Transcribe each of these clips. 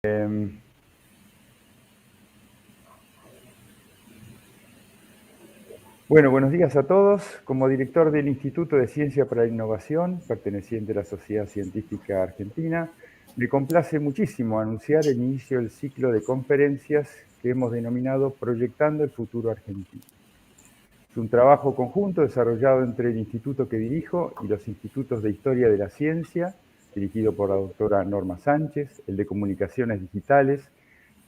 Bueno, buenos días a todos. Como director del Instituto de Ciencia para la Innovación, perteneciente a la Sociedad Científica Argentina, me complace muchísimo anunciar el inicio del ciclo de conferencias que hemos denominado Proyectando el Futuro Argentino. Es un trabajo conjunto desarrollado entre el instituto que dirijo y los institutos de Historia de la Ciencia, dirigido por la doctora Norma Sánchez, el de Comunicaciones Digitales,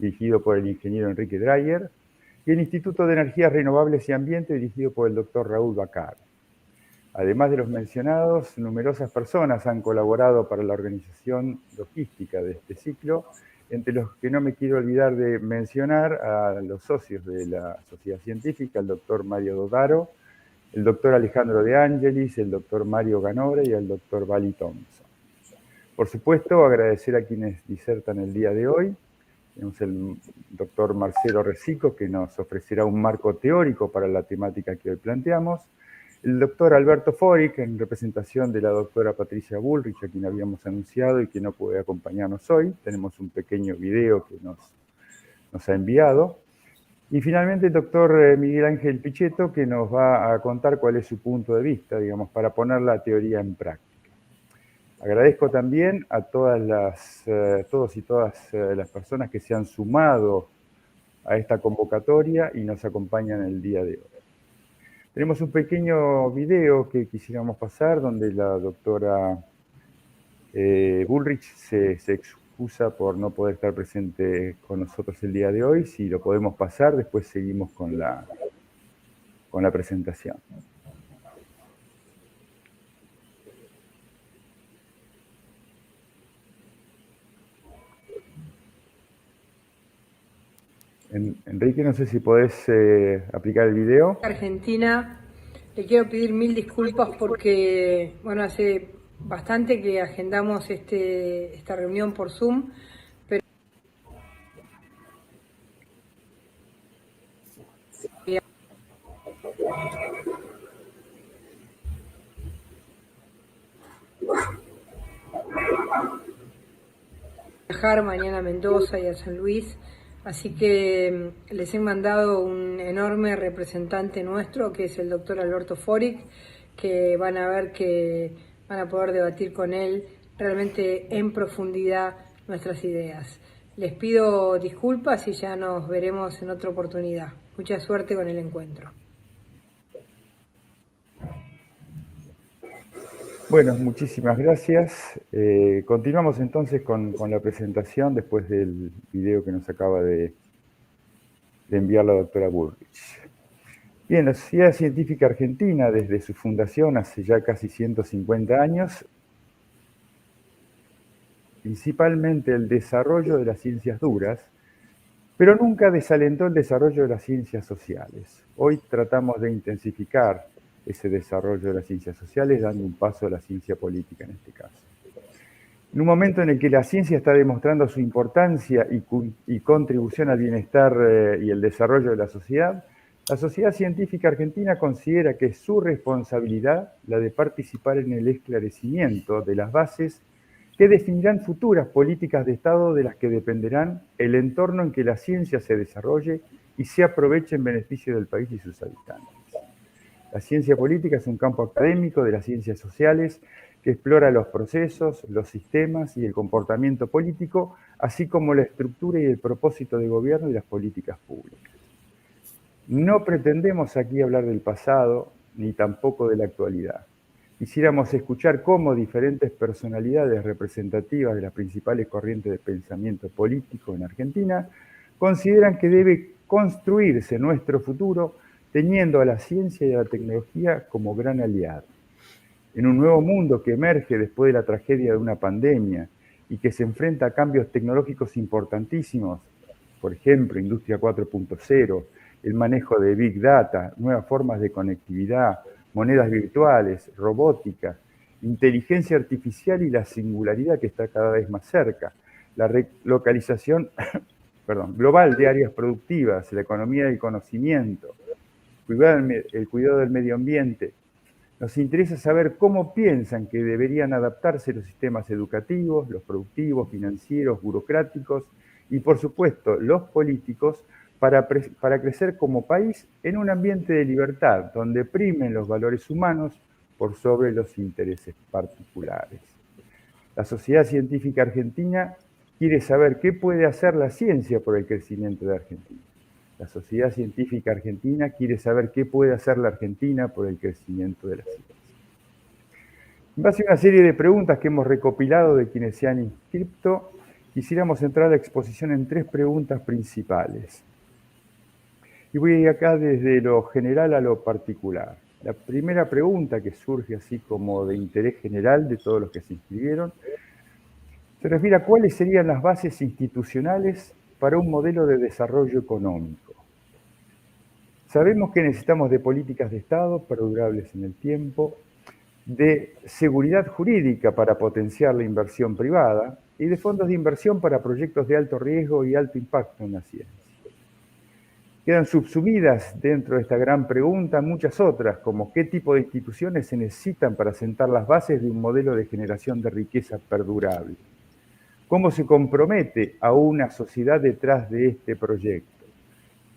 dirigido por el ingeniero Enrique Dreyer, y el Instituto de Energías Renovables y Ambiente, dirigido por el doctor Raúl Bacar. Además de los mencionados, numerosas personas han colaborado para la organización logística de este ciclo, entre los que no me quiero olvidar de mencionar a los socios de la Sociedad Científica, el doctor Mario Dodaro, el doctor Alejandro De Angelis, el doctor Mario Ganore y el doctor Bali Thompson. Por supuesto, agradecer a quienes disertan el día de hoy. Tenemos el doctor Marcelo Recico, que nos ofrecerá un marco teórico para la temática que hoy planteamos. El doctor Alberto Foric, en representación de la doctora Patricia Bullrich, a quien habíamos anunciado y que no puede acompañarnos hoy. Tenemos un pequeño video que nos ha enviado. Y finalmente el doctor Miguel Ángel Pichetto, que nos va a contar cuál es su punto de vista, digamos, para poner la teoría en práctica. Agradezco también a todos y todas las personas que se han sumado a esta convocatoria y nos acompañan el día de hoy. Tenemos un pequeño video que quisiéramos pasar donde la doctora Bullrich se excusa por no poder estar presente con nosotros el día de hoy. Si lo podemos pasar, después seguimos con la presentación. Enrique, no sé si podés aplicar el video. Argentina, le quiero pedir mil disculpas porque, bueno, hace bastante que agendamos esta reunión por Zoom, pero viajar mañana a Mendoza y a San Luis, así que les he mandado un enorme representante nuestro, que es el doctor Alberto Foric, que van a ver que van a poder debatir con él realmente en profundidad nuestras ideas. Les pido disculpas y ya nos veremos en otra oportunidad. Mucha suerte con el encuentro. Bueno, muchísimas gracias. Continuamos entonces con la presentación después del video que nos acaba de enviar la doctora Bullrich. Bien, la Sociedad Científica Argentina, desde su fundación hace ya casi 150 años, principalmente el desarrollo de las ciencias duras, pero nunca desalentó el desarrollo de las ciencias sociales. Hoy tratamos de intensificar ese desarrollo de las ciencias sociales, dando un paso a la ciencia política en este caso. En un momento en el que la ciencia está demostrando su importancia y contribución al bienestar y el desarrollo de la Sociedad Científica Argentina considera que es su responsabilidad la de participar en el esclarecimiento de las bases que definirán futuras políticas de Estado de las que dependerán el entorno en que la ciencia se desarrolle y se aproveche en beneficio del país y sus habitantes. La ciencia política es un campo académico de las ciencias sociales que explora los procesos, los sistemas y el comportamiento político, así como la estructura y el propósito de gobierno y las políticas públicas. No pretendemos aquí hablar del pasado, ni tampoco de la actualidad. Quisiéramos escuchar cómo diferentes personalidades representativas de las principales corrientes de pensamiento político en Argentina consideran que debe construirse nuestro futuro teniendo a la ciencia y a la tecnología como gran aliado. En un nuevo mundo que emerge después de la tragedia de una pandemia y que se enfrenta a cambios tecnológicos importantísimos, por ejemplo, Industria 4.0, el manejo de Big Data, nuevas formas de conectividad, monedas virtuales, robótica, inteligencia artificial y la singularidad que está cada vez más cerca, la relocalización global de áreas productivas, la economía del conocimiento, el cuidado del medio ambiente, Nos interesa saber cómo piensan que deberían adaptarse los sistemas educativos, los productivos, financieros, burocráticos y, por supuesto, los políticos para crecer como país en un ambiente de libertad, donde primen los valores humanos por sobre los intereses particulares. La Sociedad Científica Argentina quiere saber qué puede hacer la ciencia por el crecimiento de Argentina. La Sociedad Científica Argentina quiere saber qué puede hacer la Argentina por el crecimiento de la ciencia. En base a una serie de preguntas que hemos recopilado de quienes se han inscrito, quisiéramos centrar la exposición en 3 preguntas principales. Y voy a ir acá desde lo general a lo particular. La primera pregunta, que surge así como de interés general de todos los que se inscribieron, se refiere a cuáles serían las bases institucionales para un modelo de desarrollo económico. Sabemos que necesitamos de políticas de Estado perdurables en el tiempo, de seguridad jurídica para potenciar la inversión privada y de fondos de inversión para proyectos de alto riesgo y alto impacto en la ciencia. Quedan subsumidas dentro de esta gran pregunta muchas otras, como qué tipo de instituciones se necesitan para sentar las bases de un modelo de generación de riqueza perdurable. ¿Cómo se compromete a una sociedad detrás de este proyecto?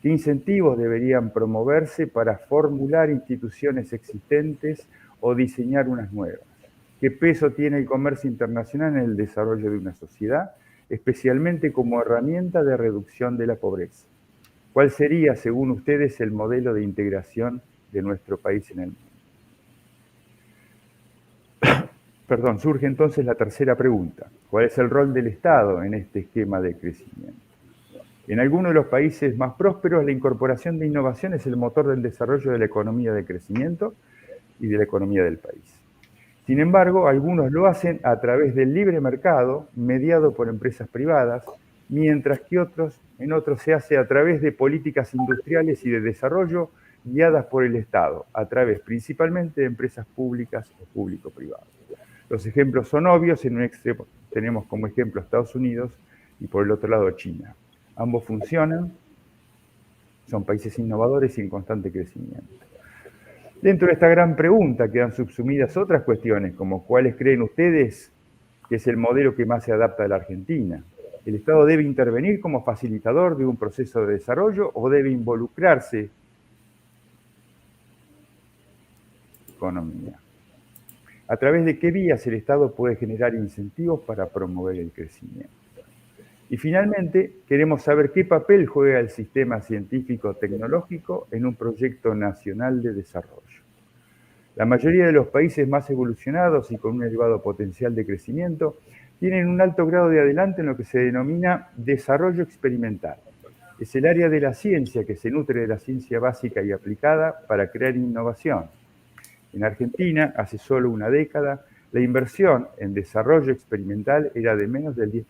¿Qué incentivos deberían promoverse para formular instituciones existentes o diseñar unas nuevas? ¿Qué peso tiene el comercio internacional en el desarrollo de una sociedad, especialmente como herramienta de reducción de la pobreza? ¿Cuál sería, según ustedes, el modelo de integración de nuestro país en el mundo? Perdón, surge entonces la tercera pregunta. ¿Cuál es el rol del Estado en este esquema de crecimiento? En algunos de los países más prósperos, la incorporación de innovación es el motor del desarrollo de la economía de crecimiento y de la economía del país. Sin embargo, algunos lo hacen a través del libre mercado, mediado por empresas privadas, mientras que en otros se hace a través de políticas industriales y de desarrollo guiadas por el Estado, a través principalmente de empresas públicas o público-privadas. Los ejemplos son obvios. En un extremo tenemos como ejemplo Estados Unidos y por el otro lado China. Ambos funcionan, son países innovadores y en constante crecimiento. Dentro de esta gran pregunta quedan subsumidas otras cuestiones, como cuáles creen ustedes que es el modelo que más se adapta a la Argentina. ¿El Estado debe intervenir como facilitador de un proceso de desarrollo o debe involucrarse en la economía? ¿A través de qué vías el Estado puede generar incentivos para promover el crecimiento? Y finalmente, queremos saber qué papel juega el sistema científico-tecnológico en un proyecto nacional de desarrollo. La mayoría de los países más evolucionados y con un elevado potencial de crecimiento tienen un alto grado de adelanto en lo que se denomina desarrollo experimental. Es el área de la ciencia que se nutre de la ciencia básica y aplicada para crear innovación. En Argentina, hace solo una década, la inversión en desarrollo experimental era de menos del 10%.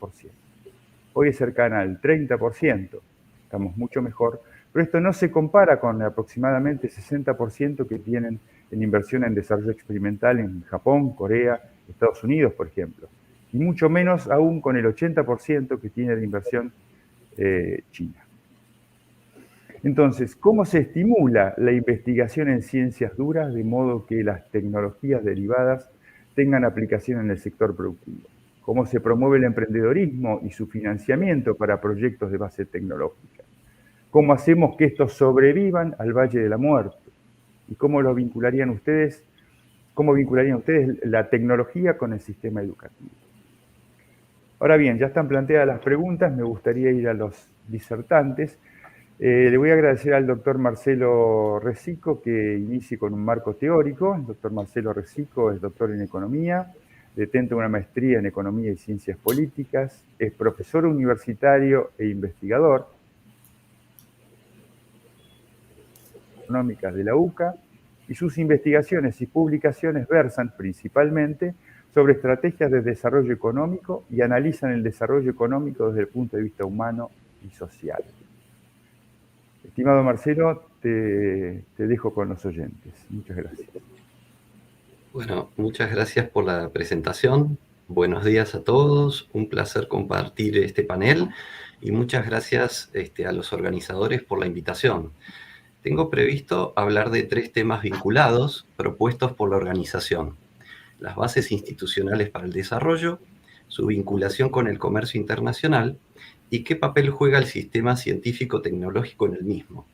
Hoy es cercana al 30%, estamos mucho mejor, pero esto no se compara con el aproximadamente 60% que tienen en inversión en desarrollo experimental en Japón, Corea, Estados Unidos, por ejemplo, y mucho menos aún con el 80% que tiene de inversión China. Entonces, ¿cómo se estimula la investigación en ciencias duras de modo que las tecnologías derivadas tengan aplicación en el sector productivo? ¿Cómo se promueve el emprendedorismo y su financiamiento para proyectos de base tecnológica? ¿Cómo hacemos que estos sobrevivan al Valle de la Muerte? ¿Y cómo vincularían ustedes la tecnología con el sistema educativo? Ahora bien, ya están planteadas las preguntas, me gustaría ir a los disertantes. Le voy a agradecer al doctor Marcelo Resico que inicie con un marco teórico. El doctor Marcelo Resico es doctor en Economía, detenta una maestría en Economía y Ciencias Políticas, es profesor universitario e investigador económicas de la UCA, y sus investigaciones y publicaciones versan principalmente sobre estrategias de desarrollo económico y analizan el desarrollo económico desde el punto de vista humano y social. Estimado Marcelo, te dejo con los oyentes. Muchas gracias. Bueno, muchas gracias por la presentación. Buenos días a todos. Un placer compartir este panel y muchas gracias a los organizadores por la invitación. tengo previsto hablar de 3 temas vinculados propuestos por la organización: las bases institucionales para el desarrollo, su vinculación con el comercio internacional y qué papel juega el sistema científico-tecnológico en el mismo.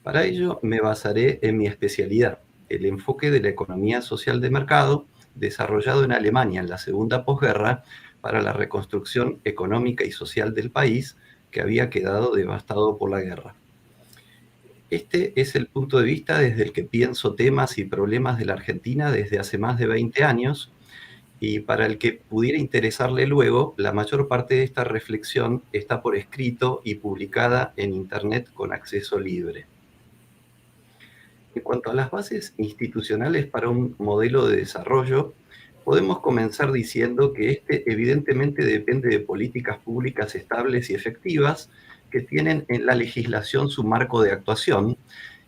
Para ello me basaré en mi especialidad, el enfoque de la economía social de mercado, desarrollado en Alemania en la segunda posguerra para la reconstrucción económica y social del país que había quedado devastado por la guerra. Este es el punto de vista desde el que pienso temas y problemas de la Argentina desde hace más de 20 años, y para el que pudiera interesarle luego, la mayor parte de esta reflexión está por escrito y publicada en Internet con acceso libre. En cuanto a las bases institucionales para un modelo de desarrollo, podemos comenzar diciendo que este evidentemente depende de políticas públicas estables y efectivas que tienen en la legislación su marco de actuación,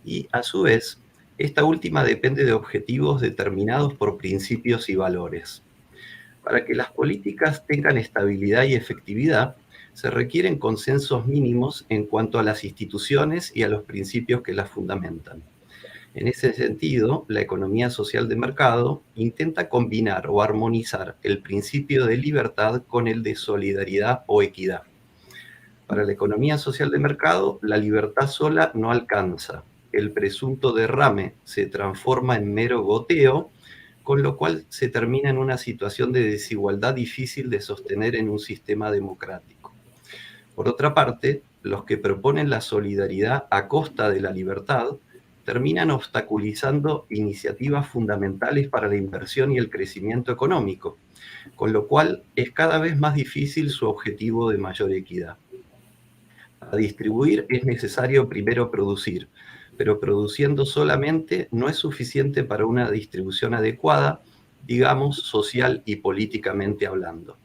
y a su vez, esta última depende de objetivos determinados por principios y valores. Para que las políticas tengan estabilidad y efectividad, se requieren consensos mínimos en cuanto a las instituciones y a los principios que las fundamentan. En ese sentido, la economía social de mercado intenta combinar o armonizar el principio de libertad con el de solidaridad o equidad. Para la economía social de mercado, la libertad sola no alcanza. El presunto derrame se transforma en mero goteo, con lo cual se termina en una situación de desigualdad difícil de sostener en un sistema democrático. Por otra parte, los que proponen la solidaridad a costa de la libertad terminan obstaculizando iniciativas fundamentales para la inversión y el crecimiento económico, con lo cual es cada vez más difícil su objetivo de mayor equidad. Para distribuir es necesario primero producir, pero produciendo solamente no es suficiente para una distribución adecuada, digamos, social y políticamente hablando.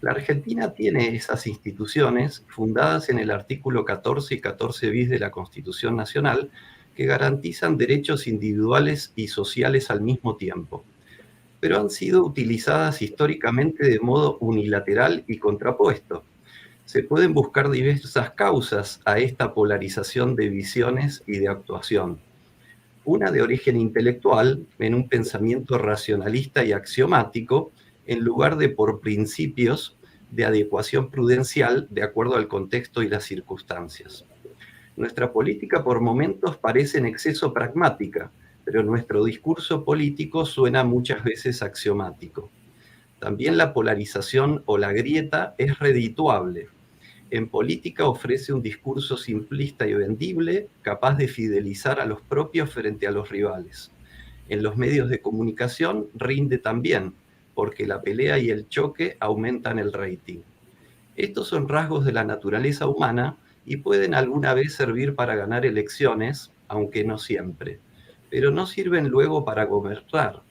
La Argentina tiene esas instituciones fundadas en el artículo 14 y 14 bis de la Constitución Nacional, que garantizan derechos individuales y sociales al mismo tiempo, pero han sido utilizadas históricamente de modo unilateral y contrapuesto. Se pueden buscar diversas causas a esta polarización de visiones y de actuación. Una de origen intelectual, en un pensamiento racionalista y axiomático, en lugar de por principios de adecuación prudencial de acuerdo al contexto y las circunstancias. Nuestra política por momentos parece en exceso pragmática, pero nuestro discurso político suena muchas veces axiomático. También la polarización o la grieta es redituable. En política ofrece un discurso simplista y vendible, capaz de fidelizar a los propios frente a los rivales. En los medios de comunicación rinde también, porque la pelea y el choque aumentan el rating. Estos son rasgos de la naturaleza humana y pueden alguna vez servir para ganar elecciones, aunque no siempre, pero no sirven luego para gobernar,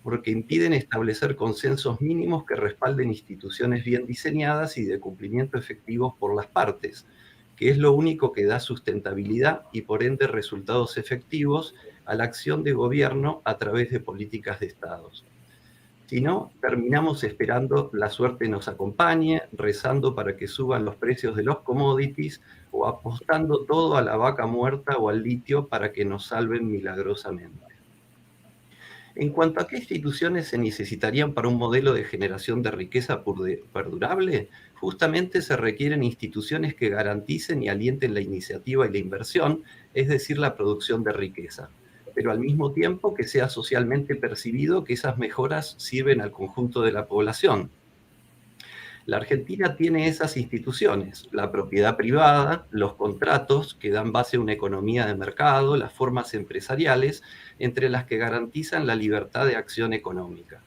porque impiden establecer consensos mínimos que respalden instituciones bien diseñadas y de cumplimiento efectivos por las partes, que es lo único que da sustentabilidad y por ende resultados efectivos a la acción de gobierno a través de políticas de Estados. Si no, terminamos esperando la suerte nos acompañe, rezando para que suban los precios de los commodities o apostando todo a la vaca muerta o al litio para que nos salven milagrosamente. En cuanto a qué instituciones se necesitarían para un modelo de generación de riqueza perdurable, justamente se requieren instituciones que garanticen y alienten la iniciativa y la inversión, es decir, la producción de riqueza, pero al mismo tiempo que sea socialmente percibido que esas mejoras sirven al conjunto de la población. La Argentina tiene esas instituciones: la propiedad privada, los contratos que dan base a una economía de mercado, las formas empresariales, entre las que garantizan la libertad de acción económica.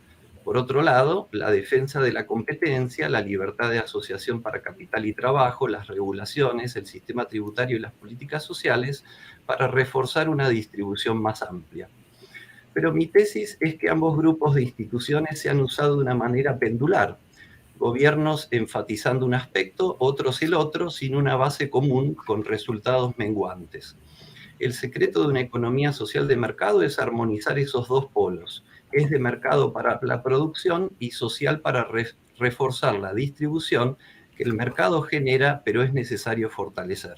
Por otro lado, la defensa de la competencia, la libertad de asociación para capital y trabajo, las regulaciones, el sistema tributario y las políticas sociales para reforzar una distribución más amplia. Pero mi tesis es que ambos grupos de instituciones se han usado de una manera pendular, gobiernos enfatizando un aspecto, otros el otro, sin una base común, con resultados menguantes. El secreto de una economía social de mercado es armonizar esos dos polos. Es de mercado para la producción y social para reforzar la distribución que el mercado genera, pero es necesario fortalecer.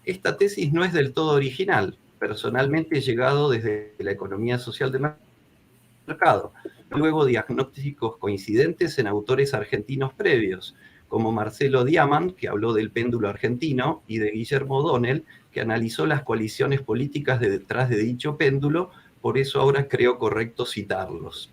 Esta tesis no es del todo original. Personalmente he llegado desde la economía social de mercado, luego diagnósticos coincidentes en autores argentinos previos, como Marcelo Diamant, que habló del péndulo argentino, y de Guillermo O'Donnell, que analizó las coaliciones políticas detrás de dicho péndulo, por eso ahora creo correcto citarlos.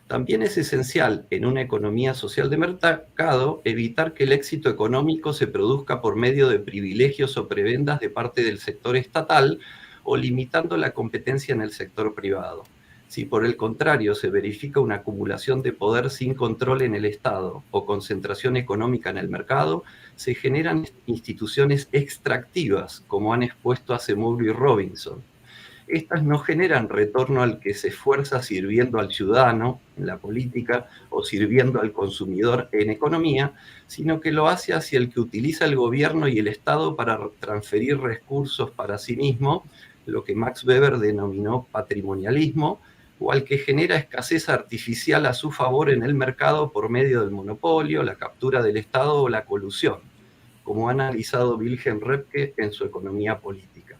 También es esencial en una economía social de mercado evitar que el éxito económico se produzca por medio de privilegios o prebendas de parte del sector estatal o limitando la competencia en el sector privado. Si por el contrario se verifica una acumulación de poder sin control en el Estado o concentración económica en el mercado, se generan instituciones extractivas, como han expuesto Acemoglu y Robinson. Estas no generan retorno al que se esfuerza sirviendo al ciudadano en la política o sirviendo al consumidor en economía, sino que lo hace hacia el que utiliza el gobierno y el Estado para transferir recursos para sí mismo, lo que Max Weber denominó patrimonialismo, o al que genera escasez artificial a su favor en el mercado por medio del monopolio, la captura del Estado o la colusión, como ha analizado Wilhelm Röpke en su Economía Política.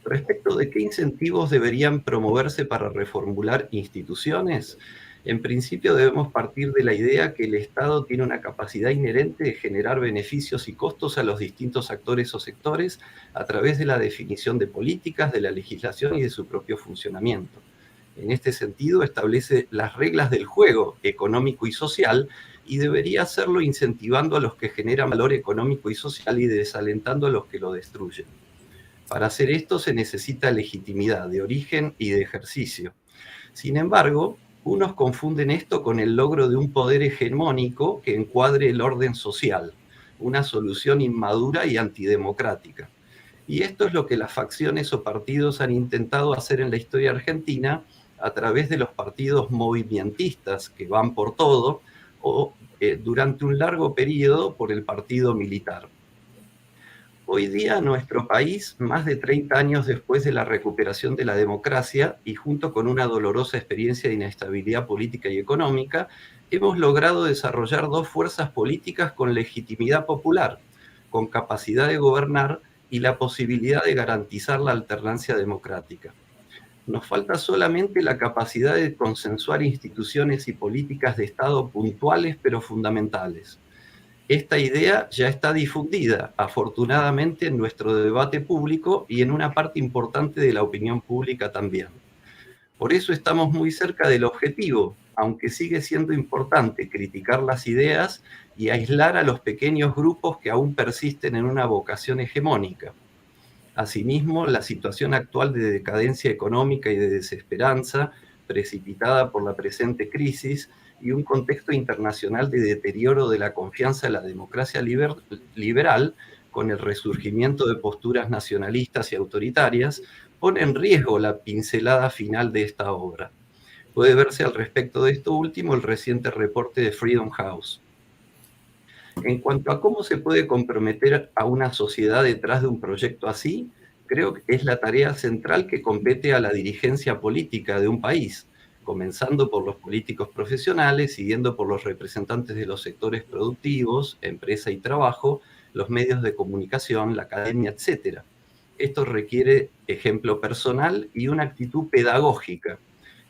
Respecto de qué incentivos deberían promoverse para reformular instituciones, en principio debemos partir de la idea que el Estado tiene una capacidad inherente de generar beneficios y costos a los distintos actores o sectores a través de la definición de políticas, de la legislación y de su propio funcionamiento. En este sentido, establece las reglas del juego económico y social y debería hacerlo incentivando a los que generan valor económico y social y desalentando a los que lo destruyen. Para hacer esto se necesita legitimidad de origen y de ejercicio. Sin embargo, unos confunden esto con el logro de un poder hegemónico que encuadre el orden social, una solución inmadura y antidemocrática. Y esto es lo que las facciones o partidos han intentado hacer en la historia argentina a través de los partidos movimentistas que van por todo o durante un largo periodo por el partido militar. Hoy día nuestro país, más de 30 años después de la recuperación de la democracia y junto con una dolorosa experiencia de inestabilidad política y económica, hemos logrado desarrollar dos fuerzas políticas con legitimidad popular, con capacidad de gobernar y la posibilidad de garantizar la alternancia democrática. Nos falta solamente la capacidad de consensuar instituciones y políticas de Estado puntuales pero fundamentales. Esta idea ya está difundida, afortunadamente, en nuestro debate público y en una parte importante de la opinión pública también. Por eso estamos muy cerca del objetivo, aunque sigue siendo importante criticar las ideas y aislar a los pequeños grupos que aún persisten en una vocación hegemónica. Asimismo, la situación actual de decadencia económica y de desesperanza, precipitada por la presente crisis, y un contexto internacional de deterioro de la confianza en la democracia liberal, con el resurgimiento de posturas nacionalistas y autoritarias, pone en riesgo la pincelada final de esta obra. Puede verse al respecto de esto último el reciente reporte de Freedom House. En cuanto a cómo se puede comprometer a una sociedad detrás de un proyecto así, creo que es la tarea central que compete a la dirigencia política de un país, comenzando por los políticos profesionales, siguiendo por los representantes de los sectores productivos, empresa y trabajo, los medios de comunicación, la academia, etc. Esto requiere ejemplo personal y una actitud pedagógica.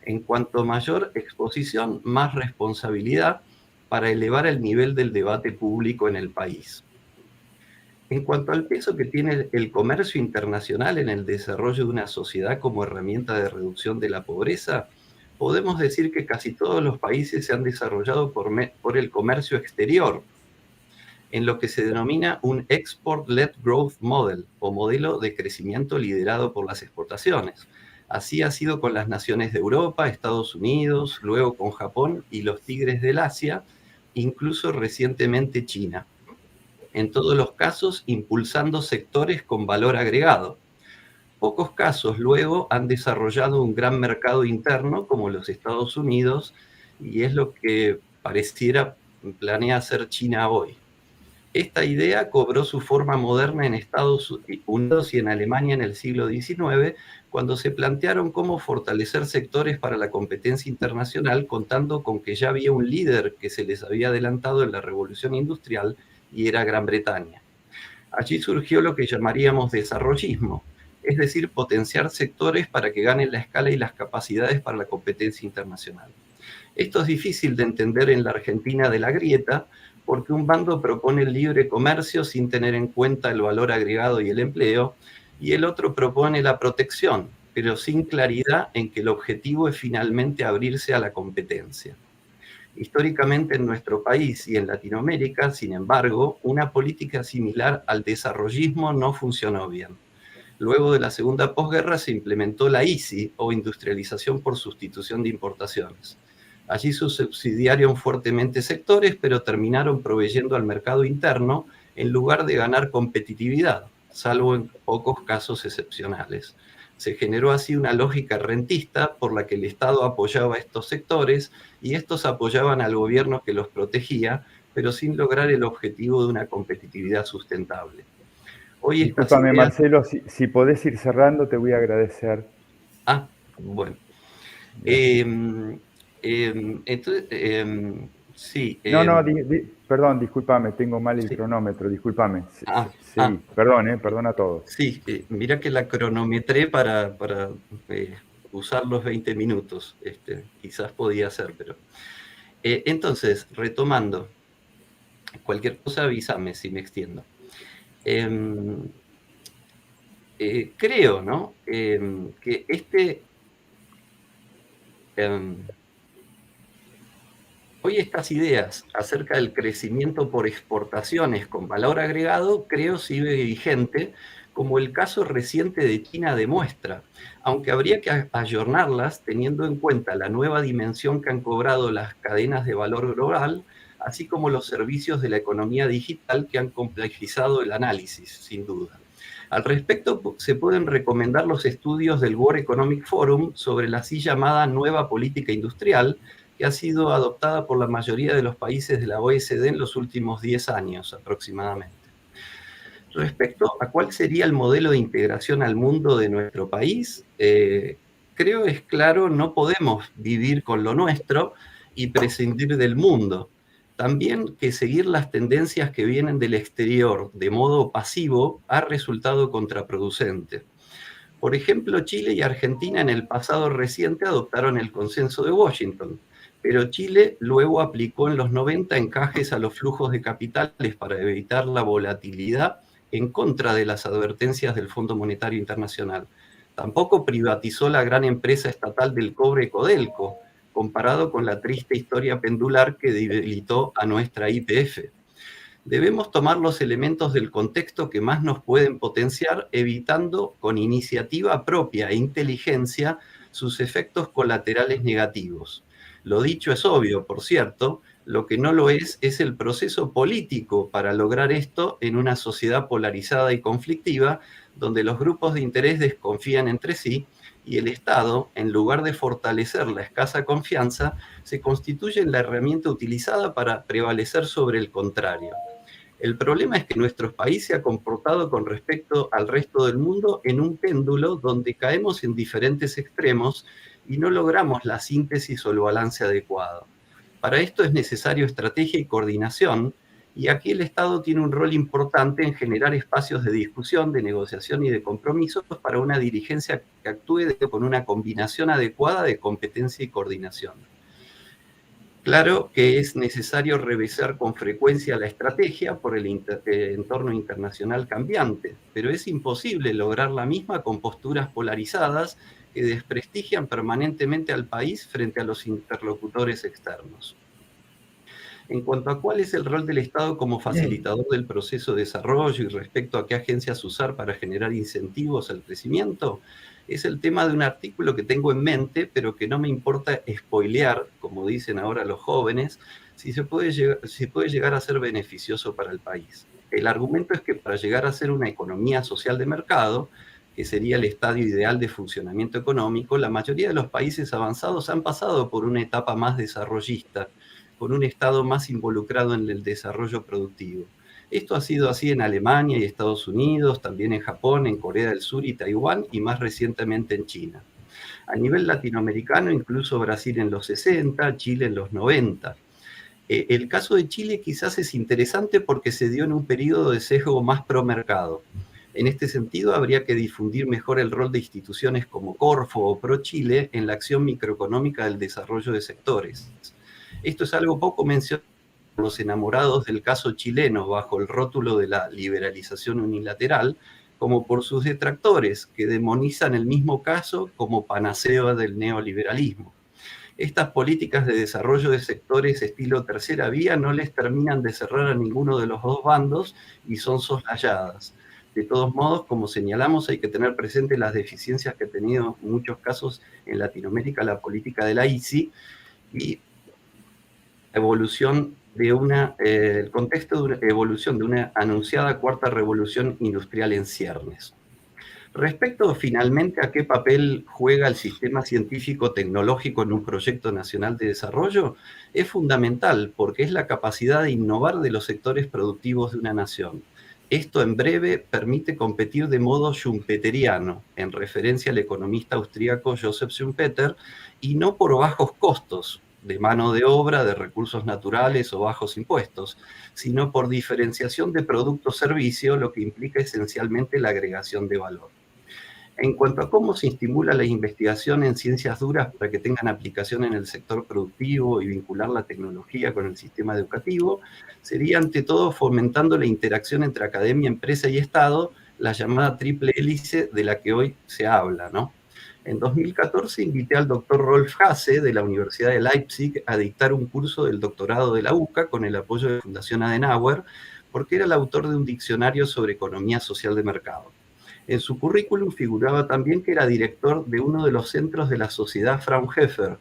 En cuanto mayor exposición, más responsabilidad para elevar el nivel del debate público en el país. En cuanto al peso que tiene el comercio internacional en el desarrollo de una sociedad como herramienta de reducción de la pobreza, podemos decir que casi todos los países se han desarrollado por el comercio exterior, en lo que se denomina un Export-Led Growth Model, o modelo de crecimiento liderado por las exportaciones. Así ha sido con las naciones de Europa, Estados Unidos, luego con Japón y los tigres del Asia, incluso recientemente China. En todos los casos, impulsando sectores con valor agregado. Pocos casos luego han desarrollado un gran mercado interno como los Estados Unidos, y es lo que pareciera planea hacer China hoy. Esta idea cobró su forma moderna en Estados Unidos y en Alemania en el siglo XIX, cuando se plantearon cómo fortalecer sectores para la competencia internacional, contando con que ya había un líder que se les había adelantado en la revolución industrial y era Gran Bretaña. Allí surgió lo que llamaríamos desarrollismo, es decir, potenciar sectores para que ganen la escala y las capacidades para la competencia internacional. Esto es difícil de entender en la Argentina de la grieta, porque un bando propone el libre comercio sin tener en cuenta el valor agregado y el empleo, y el otro propone la protección, pero sin claridad en que el objetivo es finalmente abrirse a la competencia. Históricamente en nuestro país y en Latinoamérica, sin embargo, una política similar al desarrollismo no funcionó bien. Luego de la segunda posguerra se implementó la ICI, o industrialización por sustitución de importaciones. Allí se subsidiaron fuertemente sectores, pero terminaron proveyendo al mercado interno en lugar de ganar competitividad, salvo en pocos casos excepcionales. Se generó así una lógica rentista por la que el Estado apoyaba a estos sectores y estos apoyaban al gobierno que los protegía, pero sin lograr el objetivo de una competitividad sustentable. Hoy Discúlpame, Marcelo, si podés ir cerrando, te voy a agradecer. Bueno. Sí. No, perdón, discúlpame, tengo mal el cronómetro, discúlpame. Sí, perdón a todos. Sí, mira que la cronometré para usar los 20 minutos, quizás podía ser, pero... entonces, retomando, cualquier cosa avísame si me extiendo. Creo, ¿no?, que hoy estas ideas acerca del crecimiento por exportaciones con valor agregado, creo sigue vigente, como el caso reciente de China demuestra, aunque habría que ayornarlas teniendo en cuenta la nueva dimensión que han cobrado las cadenas de valor global, así como los servicios de la economía digital que han complejizado el análisis, sin duda. Al respecto, se pueden recomendar los estudios del World Economic Forum sobre la así llamada nueva política industrial, que ha sido adoptada por la mayoría de los países de la OECD en los últimos 10 años aproximadamente. Respecto a cuál sería el modelo de integración al mundo de nuestro país, creo es claro, no podemos vivir con lo nuestro y prescindir del mundo. También que seguir las tendencias que vienen del exterior de modo pasivo ha resultado contraproducente. Por ejemplo, Chile y Argentina en el pasado reciente adoptaron el Consenso de Washington, pero Chile luego aplicó en los 90 encajes a los flujos de capitales para evitar la volatilidad en contra de las advertencias del Fondo Monetario Internacional. Tampoco privatizó la gran empresa estatal del cobre Codelco, comparado con la triste historia pendular que debilitó a nuestra YPF. Debemos tomar los elementos del contexto que más nos pueden potenciar, evitando con iniciativa propia e inteligencia sus efectos colaterales negativos. Lo dicho es obvio, por cierto, lo que no lo es el proceso político para lograr esto en una sociedad polarizada y conflictiva, donde los grupos de interés desconfían entre sí y el Estado, en lugar de fortalecer la escasa confianza, se constituye en la herramienta utilizada para prevalecer sobre el contrario. El problema es que nuestro país se ha comportado con respecto al resto del mundo en un péndulo donde caemos en diferentes extremos y no logramos la síntesis o el balance adecuado. Para esto es necesario estrategia y coordinación, y aquí el Estado tiene un rol importante en generar espacios de discusión, de negociación y de compromisos para una dirigencia que actúe con una combinación adecuada de competencia y coordinación. Claro que es necesario revisar con frecuencia la estrategia por el entorno internacional cambiante, pero es imposible lograr la misma con posturas polarizadas que desprestigian permanentemente al país frente a los interlocutores externos. En cuanto a cuál es el rol del Estado como facilitador del proceso de desarrollo y respecto a qué agencias usar para generar incentivos al crecimiento, es el tema de un artículo que tengo en mente, pero que no me importa spoilear, como dicen ahora los jóvenes, si puede llegar a ser beneficioso para el país. El argumento es que para llegar a ser una economía social de mercado, que sería el estadio ideal de funcionamiento económico, la mayoría de los países avanzados han pasado por una etapa más desarrollista, con un Estado más involucrado en el desarrollo productivo. Esto ha sido así en Alemania y Estados Unidos, también en Japón, en Corea del Sur y Taiwán, y más recientemente en China. A nivel latinoamericano, incluso Brasil en los 60, Chile en los 90. El caso de Chile quizás es interesante porque se dio en un periodo de sesgo más pro mercado. En este sentido, habría que difundir mejor el rol de instituciones como Corfo o ProChile en la acción microeconómica del desarrollo de sectores. Esto es algo poco mencionado por los enamorados del caso chileno bajo el rótulo de la liberalización unilateral, como por sus detractores, que demonizan el mismo caso como panacea del neoliberalismo. Estas políticas de desarrollo de sectores estilo tercera vía no les terminan de cerrar a ninguno de los dos bandos y son soslayadas. De todos modos, como señalamos, hay que tener presente las deficiencias que ha tenido en muchos casos en Latinoamérica la política de la ICI y la evolución de el contexto de una evolución de una anunciada cuarta revolución industrial en ciernes. Respecto finalmente a qué papel juega el sistema científico-tecnológico en un proyecto nacional de desarrollo, es fundamental porque es la capacidad de innovar de los sectores productivos de una nación. Esto en breve permite competir de modo schumpeteriano, en referencia al economista austríaco Joseph Schumpeter, y no por bajos costos de mano de obra, de recursos naturales o bajos impuestos, sino por diferenciación de producto-servicio, lo que implica esencialmente la agregación de valor. En cuanto a cómo se estimula la investigación en ciencias duras para que tengan aplicación en el sector productivo y vincular la tecnología con el sistema educativo, sería ante todo fomentando la interacción entre academia, empresa y Estado, la llamada triple hélice de la que hoy se habla, ¿no? En 2014 invité al doctor Rolf Hasse de la Universidad de Leipzig a dictar un curso del doctorado de la UCA con el apoyo de Fundación Adenauer, porque era el autor de un diccionario sobre economía social de mercado. En su currículum figuraba también que era director de uno de los centros de la Sociedad Fraunhofer.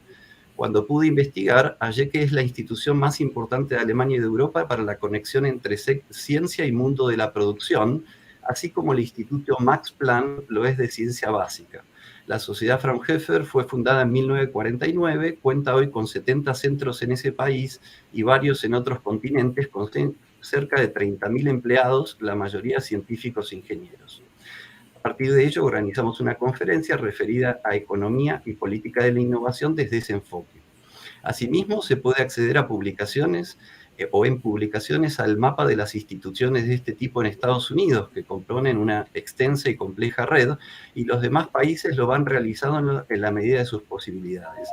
Cuando pude investigar, hallé que es la institución más importante de Alemania y de Europa para la conexión entre ciencia y mundo de la producción, así como el Instituto Max Planck lo es de ciencia básica. La Sociedad Fraunhofer fue fundada en 1949, cuenta hoy con 70 centros en ese país y varios en otros continentes, con cerca de 30.000 empleados, la mayoría científicos e ingenieros. A partir de ello, organizamos una conferencia referida a economía y política de la innovación desde ese enfoque. Asimismo, se puede acceder a publicaciones o en publicaciones al mapa de las instituciones de este tipo en Estados Unidos, que componen una extensa y compleja red, y los demás países lo van realizando en la medida de sus posibilidades.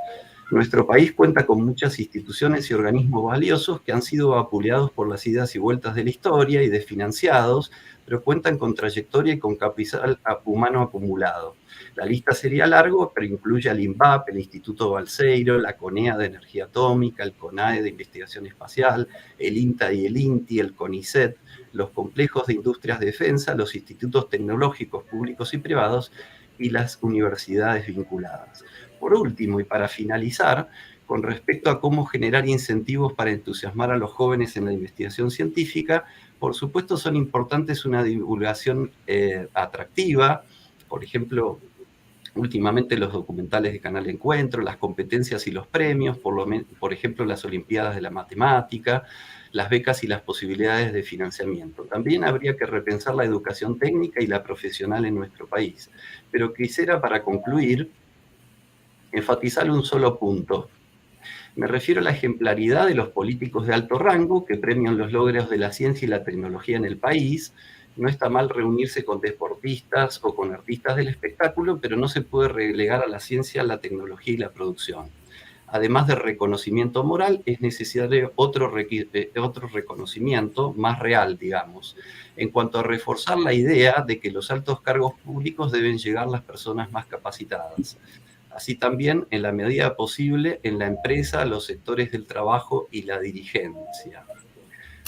Nuestro país cuenta con muchas instituciones y organismos valiosos que han sido vapuleados por las idas y vueltas de la historia y desfinanciados, pero cuentan con trayectoria y con capital humano acumulado. La lista sería larga, pero incluye al INVAP, el Instituto Balseiro, la CONEA de Energía Atómica, el CONAE de Investigación Espacial, el INTA y el INTI, el CONICET, los complejos de industrias de defensa, los institutos tecnológicos públicos y privados y las universidades vinculadas. Por último, y para finalizar, con respecto a cómo generar incentivos para entusiasmar a los jóvenes en la investigación científica, por supuesto son importantes una divulgación atractiva, por ejemplo, últimamente los documentales de Canal Encuentro, las competencias y los premios, por ejemplo las Olimpiadas de la Matemática, las becas y las posibilidades de financiamiento. También habría que repensar la educación técnica y la profesional en nuestro país. Pero quisiera, para concluir, enfatizar un solo punto. Me refiero a la ejemplaridad de los políticos de alto rango que premian los logros de la ciencia y la tecnología en el país. No está mal reunirse con deportistas o con artistas del espectáculo, pero no se puede relegar a la ciencia, la tecnología y la producción. Además de reconocimiento moral, es necesario otro reconocimiento más real, digamos, en cuanto a reforzar la idea de que los altos cargos públicos deben llegar a las personas más capacitadas. Así también, en la medida posible, en la empresa, los sectores del trabajo y la dirigencia.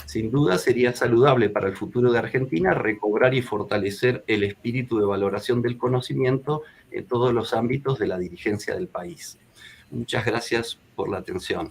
Sin duda sería saludable para el futuro de Argentina recobrar y fortalecer el espíritu de valoración del conocimiento en todos los ámbitos de la dirigencia del país. Muchas gracias por la atención.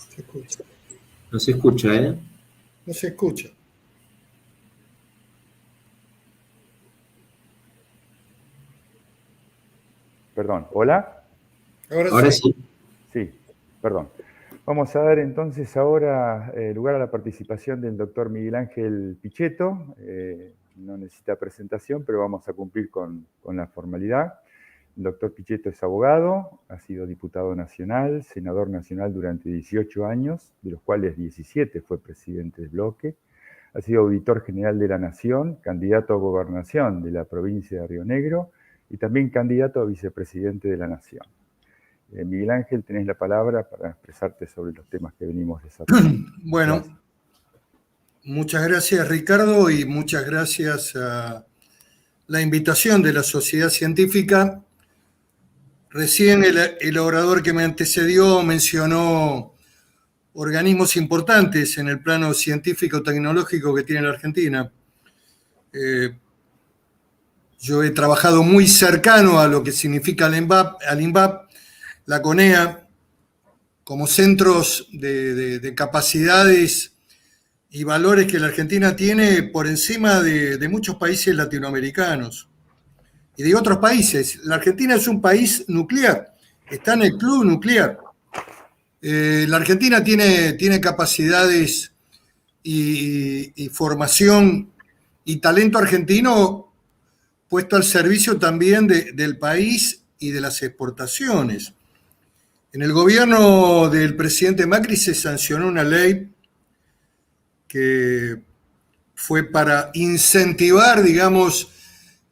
Se escucha. No se escucha, ¿eh? No se escucha. perdón. ¿Hola? Ahora sí. Sí, perdón. Vamos a dar entonces ahora lugar a la participación del doctor Miguel Ángel Pichetto. No necesita presentación, pero vamos a cumplir con la formalidad. El doctor Pichetto es abogado, ha sido diputado nacional, senador nacional durante 18 años, de los cuales 17 fue presidente del bloque. Ha sido auditor general de la Nación, candidato a gobernación de la provincia de Río Negro y también candidato a vicepresidente de la Nación. Miguel Ángel, tenés la palabra para expresarte sobre los temas que venimos desarrollando. Bueno, Gracias. muchas gracias Ricardo y muchas gracias a la invitación de la sociedad científica. Recién el orador que me antecedió mencionó organismos importantes en el plano científico-tecnológico que tiene la Argentina. Yo he trabajado muy cercano a lo que significa al INVAP, la CONEA, como centros de capacidades y valores que la Argentina tiene por encima de muchos países latinoamericanos y de otros países. La Argentina es un país nuclear, está en el club nuclear. La Argentina tiene capacidades y formación y talento argentino puesto al servicio también del país y de las exportaciones. En el gobierno del presidente Macri se sancionó una ley que fue para incentivar, digamos,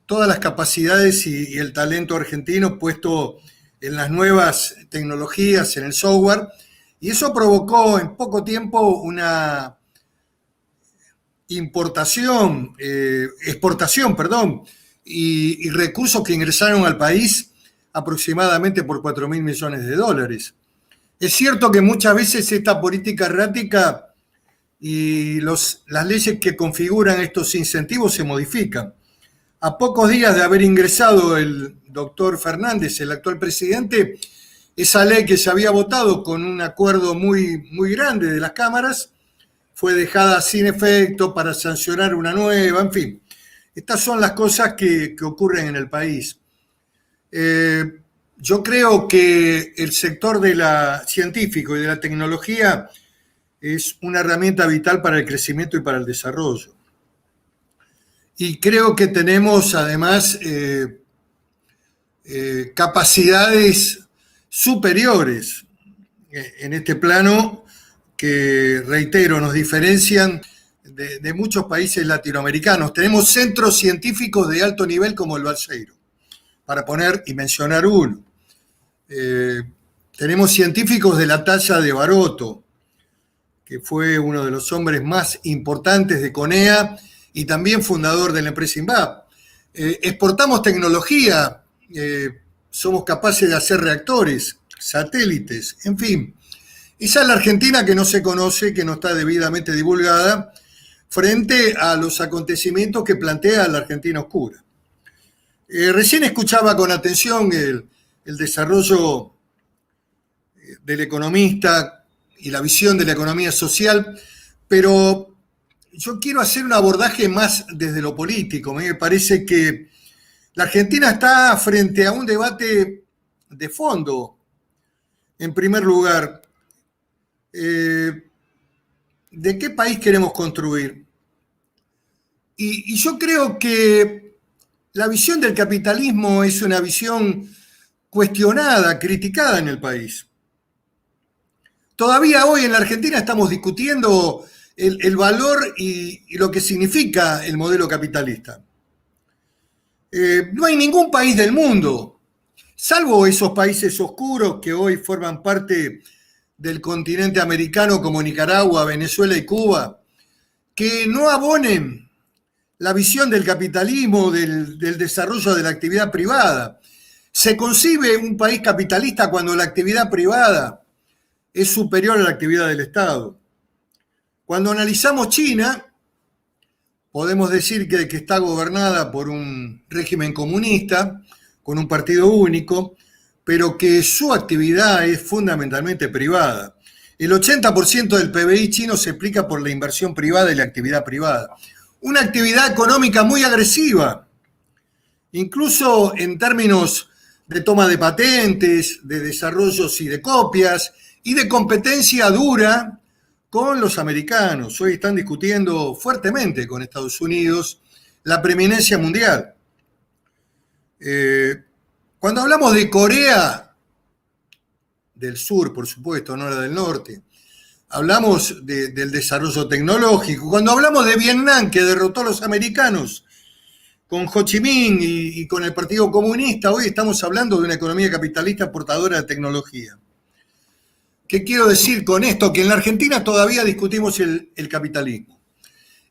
todas las capacidades y el talento argentino puesto en las nuevas tecnologías, en el software, y eso provocó en poco tiempo una exportación, y recursos que ingresaron al país aproximadamente por 4.000 millones de dólares. Es cierto que muchas veces esta política errática y las leyes que configuran estos incentivos se modifican. A pocos días de haber ingresado el doctor Fernández, el actual presidente, esa ley que se había votado con un acuerdo muy, muy grande de las cámaras fue dejada sin efecto para sancionar una nueva, en fin. Estas son las cosas que ocurren en el país. Yo creo que el sector científico y de la tecnología es una herramienta vital para el crecimiento y para el desarrollo. Y creo que tenemos además capacidades superiores en este plano que, reitero, nos diferencian de muchos países latinoamericanos. Tenemos centros científicos de alto nivel como el Balseiro, para poner y mencionar uno. Tenemos científicos de la talla de Baroto, que fue uno de los hombres más importantes de CONEA y también fundador de la empresa INVAP. Exportamos tecnología, somos capaces de hacer reactores, satélites, en fin. Esa es la Argentina que no se conoce, que no está debidamente divulgada, frente a los acontecimientos que plantea la Argentina oscura. Recién escuchaba con atención el desarrollo del economista y la visión de la economía social, pero yo quiero hacer un abordaje más desde lo político. Me parece que la Argentina está frente a un debate de fondo. En primer lugar, ¿de qué país queremos construir? Y yo creo que la visión del capitalismo es una visión cuestionada, criticada en el país. Todavía hoy en la Argentina estamos discutiendo el valor y lo que significa el modelo capitalista. No hay ningún país del mundo, salvo esos países oscuros que hoy forman parte del continente americano como Nicaragua, Venezuela y Cuba, que no abonen la visión del capitalismo, del desarrollo de la actividad privada. Se concibe un país capitalista cuando la actividad privada es superior a la actividad del Estado. Cuando analizamos China, podemos decir que está gobernada por un régimen comunista, con un partido único, pero que su actividad es fundamentalmente privada. El 80% del PBI chino se explica por la inversión privada y la actividad privada. Una actividad económica muy agresiva, incluso en términos de toma de patentes, de desarrollos y de copias, y de competencia dura con los americanos. Hoy están discutiendo fuertemente con Estados Unidos la preeminencia mundial. Cuando hablamos de Corea del Sur, por supuesto, no la del norte, hablamos del desarrollo tecnológico. Cuando hablamos de Vietnam, que derrotó a los americanos con Ho Chi Minh y con el Partido Comunista, hoy estamos hablando de una economía capitalista portadora de tecnología. ¿Qué quiero decir con esto? Que en la Argentina todavía discutimos el capitalismo.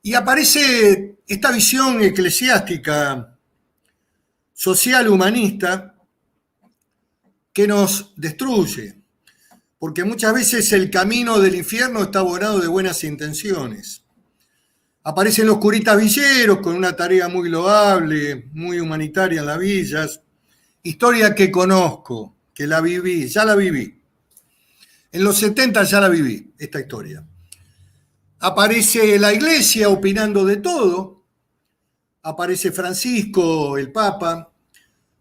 Y aparece esta visión eclesiástica, social, humanista, que nos destruye. Porque muchas veces el camino del infierno está abonado de buenas intenciones. Aparecen los curitas villeros con una tarea muy loable, muy humanitaria en las villas. Historia que conozco, que la viví, ya la viví. En los 70 ya la viví, esta historia. Aparece la iglesia opinando de todo. Aparece Francisco, el Papa,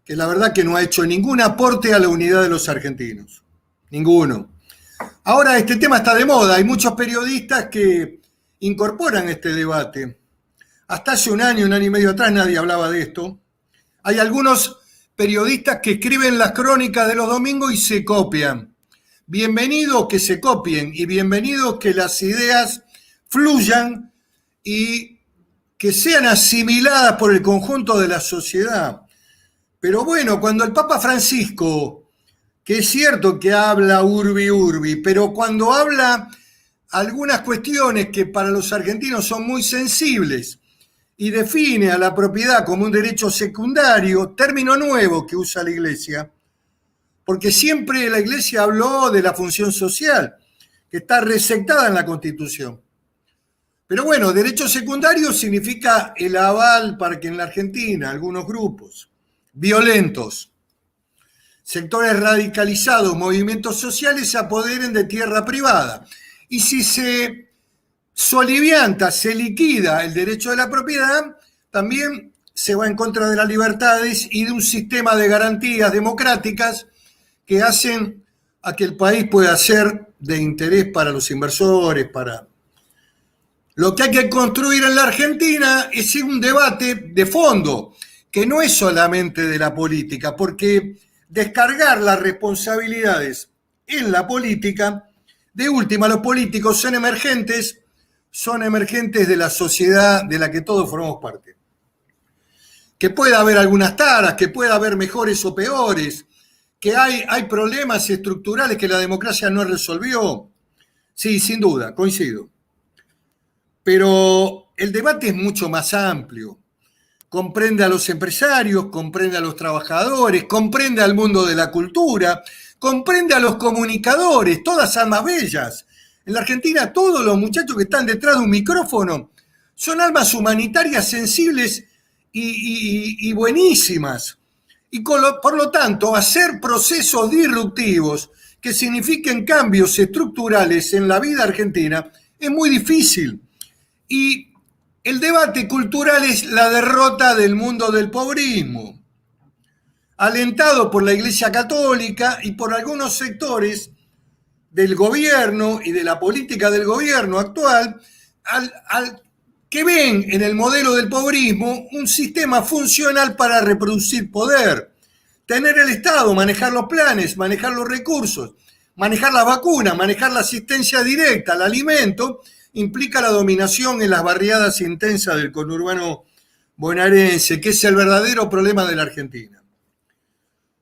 que la verdad que no ha hecho ningún aporte a la unidad de los argentinos. Ninguno. Ahora este tema está de moda. Hay muchos periodistas que incorporan este debate. Hasta hace un año y medio atrás nadie hablaba de esto. Hay algunos periodistas que escriben las crónicas de los domingos y se copian. Bienvenidos que se copien y bienvenidos que las ideas fluyan y que sean asimiladas por el conjunto de la sociedad. Pero bueno, cuando el Papa Francisco, que es cierto que habla urbi urbi, pero cuando habla algunas cuestiones que para los argentinos son muy sensibles y define a la propiedad como un derecho secundario, término nuevo que usa la Iglesia, porque siempre la Iglesia habló de la función social, que está receptada en la Constitución. Pero bueno, derecho secundario significa el aval para que en la Argentina algunos grupos violentos, sectores radicalizados, movimientos sociales se apoderen de tierra privada. Y si se solivianta, se liquida el derecho de la propiedad, también se va en contra de las libertades y de un sistema de garantías democráticas que hacen a que el país pueda ser de interés para los inversores, para... Lo que hay que construir en la Argentina es un debate de fondo, que no es solamente de la política, porque descargar las responsabilidades en la política, de última, los políticos son emergentes de la sociedad de la que todos formamos parte. Que pueda haber algunas taras, que pueda haber mejores o peores, que hay problemas estructurales que la democracia no resolvió. Sí, sin duda, coincido. Pero el debate es mucho más amplio. Comprende a los empresarios, comprende a los trabajadores, comprende al mundo de la cultura, comprende a los comunicadores, todas almas bellas. En la Argentina todos los muchachos que están detrás de un micrófono son almas humanitarias sensibles y buenísimas. Y por lo tanto, hacer procesos disruptivos que signifiquen cambios estructurales en la vida argentina es muy difícil. Y el debate cultural es la derrota del mundo del pobrismo, alentado por la Iglesia Católica y por algunos sectores del gobierno y de la política del gobierno actual, que ven en el modelo del pobrismo un sistema funcional para reproducir poder, tener el Estado, manejar los planes, manejar los recursos, manejar las vacunas, manejar la asistencia directa, el alimento, implica la dominación en las barriadas intensas del conurbano bonaerense, que es el verdadero problema de la Argentina.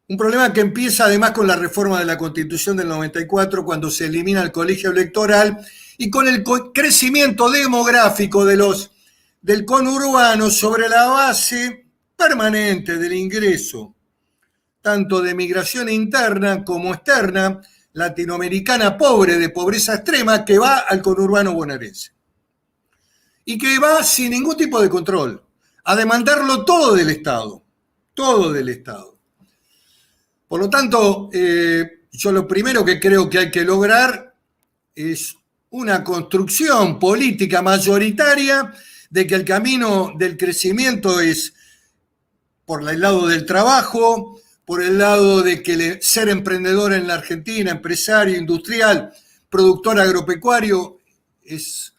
Un problema que empieza además con la reforma de la Constitución del 94, cuando se elimina el colegio electoral, y con el crecimiento demográfico del conurbano sobre la base permanente del ingreso, tanto de migración interna como externa, latinoamericana pobre, de pobreza extrema, que va al conurbano bonaerense. Y que va sin ningún tipo de control, a demandarlo todo del Estado, todo del Estado. Por lo tanto, yo lo primero que creo que hay que lograr es una construcción política mayoritaria de que el camino del crecimiento es por el lado del trabajo, por el lado de que ser emprendedor en la Argentina, empresario, industrial, productor agropecuario, es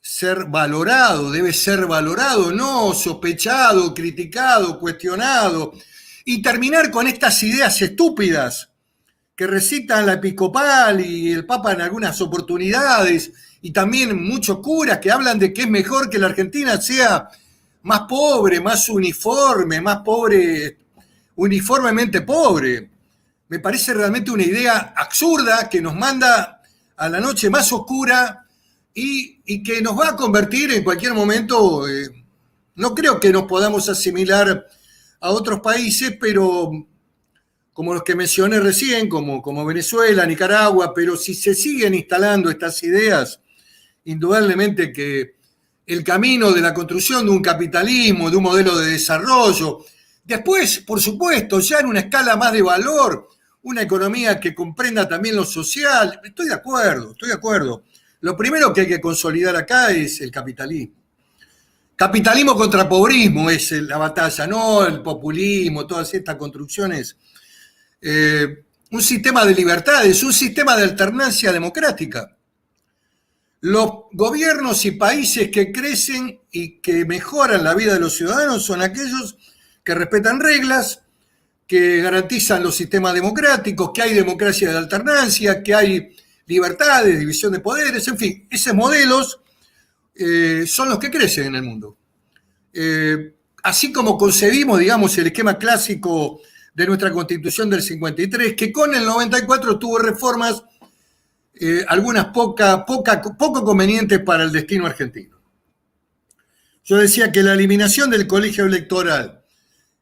ser valorado, debe ser valorado, no sospechado, criticado, cuestionado, y terminar con estas ideas estúpidas que recitan la episcopal y el Papa en algunas oportunidades, y también muchos curas que hablan de que es mejor que la Argentina sea más pobre, más uniforme, más pobre, uniformemente pobre. Me parece realmente una idea absurda que nos manda a la noche más oscura y que nos va a convertir en cualquier momento, no creo que nos podamos asimilar a otros países, pero como los que mencioné recién, como Venezuela, Nicaragua, pero si se siguen instalando estas ideas, indudablemente que el camino de la construcción de un capitalismo, de un modelo de desarrollo, después, por supuesto, ya en una escala más de valor, una economía que comprenda también lo social, estoy de acuerdo. Lo primero que hay que consolidar acá es el capitalismo. Capitalismo contra pobrismo es la batalla, no el populismo, todas estas construcciones. Un sistema de libertades, un sistema de alternancia democrática. Los gobiernos y países que crecen y que mejoran la vida de los ciudadanos son aquellos que respetan reglas, que garantizan los sistemas democráticos, que hay democracia de alternancia, que hay libertades, división de poderes, en fin, esos modelos son los que crecen en el mundo. Así como concebimos, digamos, el esquema clásico de nuestra Constitución del 53, que con el 94 tuvo reformas, algunas poco convenientes para el destino argentino. Yo decía que la eliminación del colegio electoral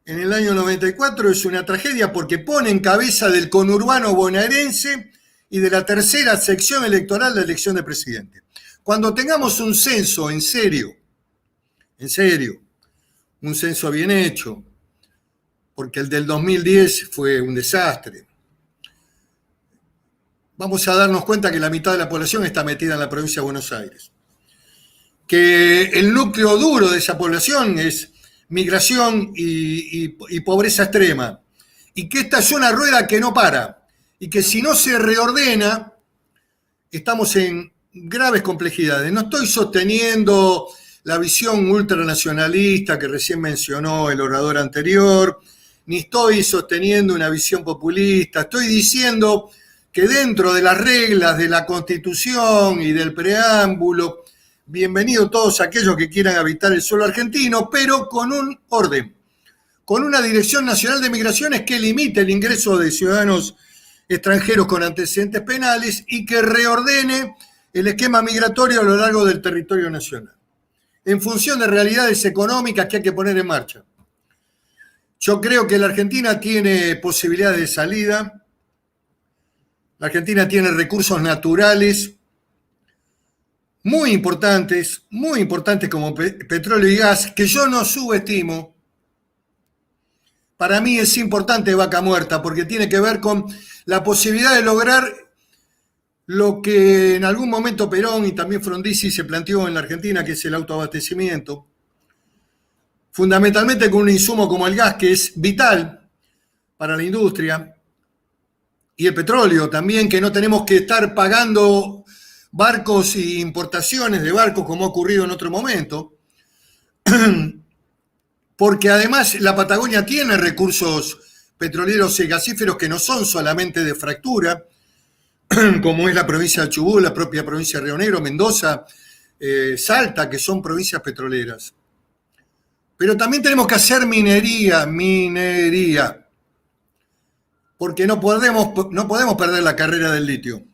en el año 94 es una tragedia porque pone en cabeza del conurbano bonaerense y de la tercera sección electoral la elección de presidente. Cuando tengamos un censo en serio, un censo bien hecho, porque el del 2010 fue un desastre, vamos a darnos cuenta que la mitad de la población está metida en la provincia de Buenos Aires, que el núcleo duro de esa población es migración y pobreza extrema, y que esta es una rueda que no para, y que si no se reordena, estamos en graves complejidades. No estoy sosteniendo la visión ultranacionalista que recién mencionó el orador anterior, ni estoy sosteniendo una visión populista, estoy diciendo que dentro de las reglas de la Constitución y del preámbulo, bienvenidos todos aquellos que quieran habitar el suelo argentino, pero con un orden, con una Dirección Nacional de Migraciones que limite el ingreso de ciudadanos extranjeros con antecedentes penales y que reordene el esquema migratorio a lo largo del territorio nacional, en función de realidades económicas que hay que poner en marcha. Yo creo que la Argentina tiene posibilidades de salida, la Argentina tiene recursos naturales muy importantes como petróleo y gas, que yo no subestimo. Para mí es importante Vaca Muerta, porque tiene que ver con la posibilidad de lograr lo que en algún momento Perón y también Frondizi se planteó en la Argentina, que es el autoabastecimiento, fundamentalmente con un insumo como el gas, que es vital para la industria, y el petróleo también, que no tenemos que estar pagando barcos e importaciones de barcos como ha ocurrido en otro momento, porque además la Patagonia tiene recursos petroleros y gasíferos que no son solamente de fractura, como es la provincia de Chubut, la propia provincia de Río Negro, Mendoza, Salta, que son provincias petroleras. Pero también tenemos que hacer minería, porque no podemos perder la carrera del litio,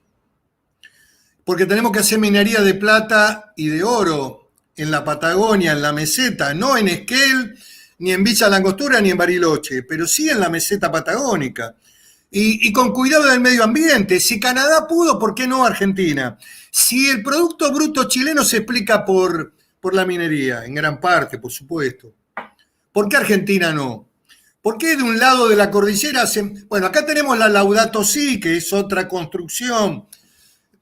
porque tenemos que hacer minería de plata y de oro en la Patagonia, en la meseta, no en Esquel, ni en Villa Langostura, ni en Bariloche, pero sí en la meseta patagónica. Y con cuidado del medio ambiente. Si Canadá pudo, ¿por qué no Argentina? Si el Producto Bruto chileno se explica por la minería, en gran parte, por supuesto, ¿por qué Argentina no? ¿Por qué de un lado de la cordillera Bueno, acá tenemos la Laudato Si, que es otra construcción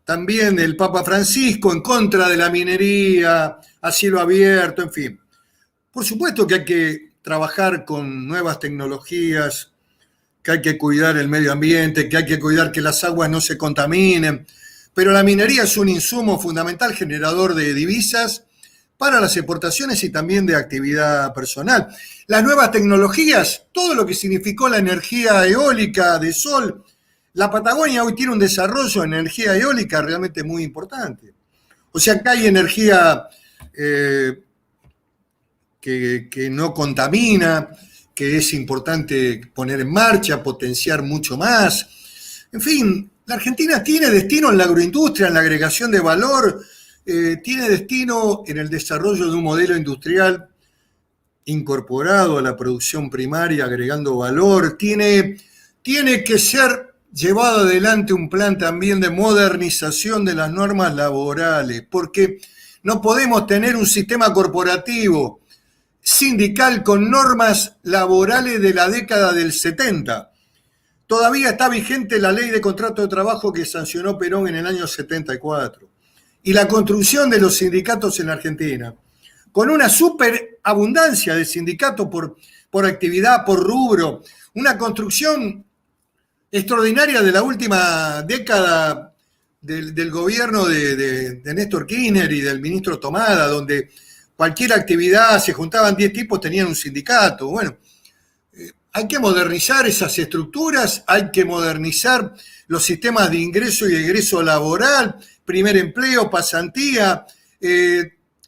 también del Papa Francisco en contra de la minería a cielo abierto, en fin. Por supuesto que hay que trabajar con nuevas tecnologías que hay que cuidar el medio ambiente, que hay que cuidar que las aguas no se contaminen, pero la minería es un insumo fundamental generador de divisas para las exportaciones y también de actividad personal. Las nuevas tecnologías, todo lo que significó la energía eólica de sol, la Patagonia hoy tiene un desarrollo en energía eólica realmente muy importante. O sea, que hay energía que no contamina, que es importante poner en marcha, potenciar mucho más. En fin, la Argentina tiene destino en la agroindustria, en la agregación de valor, tiene destino en el desarrollo de un modelo industrial incorporado a la producción primaria, agregando valor, tiene que ser llevado adelante un plan también de modernización de las normas laborales, porque no podemos tener un sistema corporativo sindical con normas laborales de la década del 70. Todavía está vigente la ley de contrato de trabajo que sancionó Perón en el año 74. Y la construcción de los sindicatos en Argentina, con una superabundancia de sindicatos por actividad, por rubro, una construcción extraordinaria de la última década del gobierno de Néstor Kirchner y del ministro Tomada, donde cualquier actividad, se juntaban 10 tipos, tenían un sindicato. Bueno, hay que modernizar esas estructuras, hay que modernizar los sistemas de ingreso y egreso laboral, primer empleo, pasantía,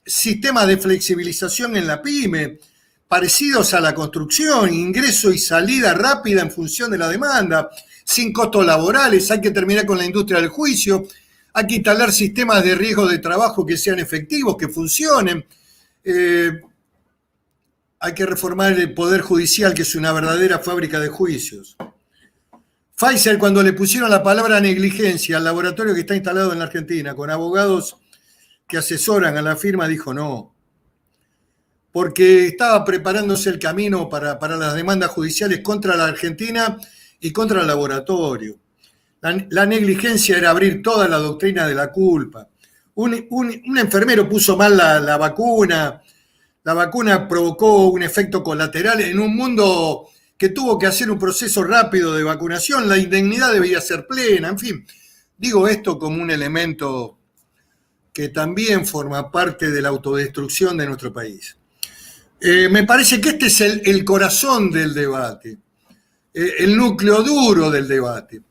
sistemas de flexibilización en la pyme, parecidos a la construcción, ingreso y salida rápida en función de la demanda, sin costos laborales. Hay que terminar con la industria del juicio, hay que instalar sistemas de riesgo de trabajo que sean efectivos, que funcionen. Hay que reformar el Poder Judicial, que es una verdadera fábrica de juicios. Pfizer, cuando le pusieron la palabra negligencia al laboratorio que está instalado en la Argentina, con abogados que asesoran a la firma, dijo no, porque estaba preparándose el camino para las demandas judiciales contra la Argentina y contra el laboratorio. La negligencia era abrir toda la doctrina de la culpa. Un enfermero puso mal la vacuna. La vacuna provocó un efecto colateral en un mundo que tuvo que hacer un proceso rápido de vacunación. La indemnidad debía ser plena. En fin, digo esto como un elemento que también forma parte de la autodestrucción de nuestro país. Me parece que este es el corazón del debate, el núcleo duro del debate.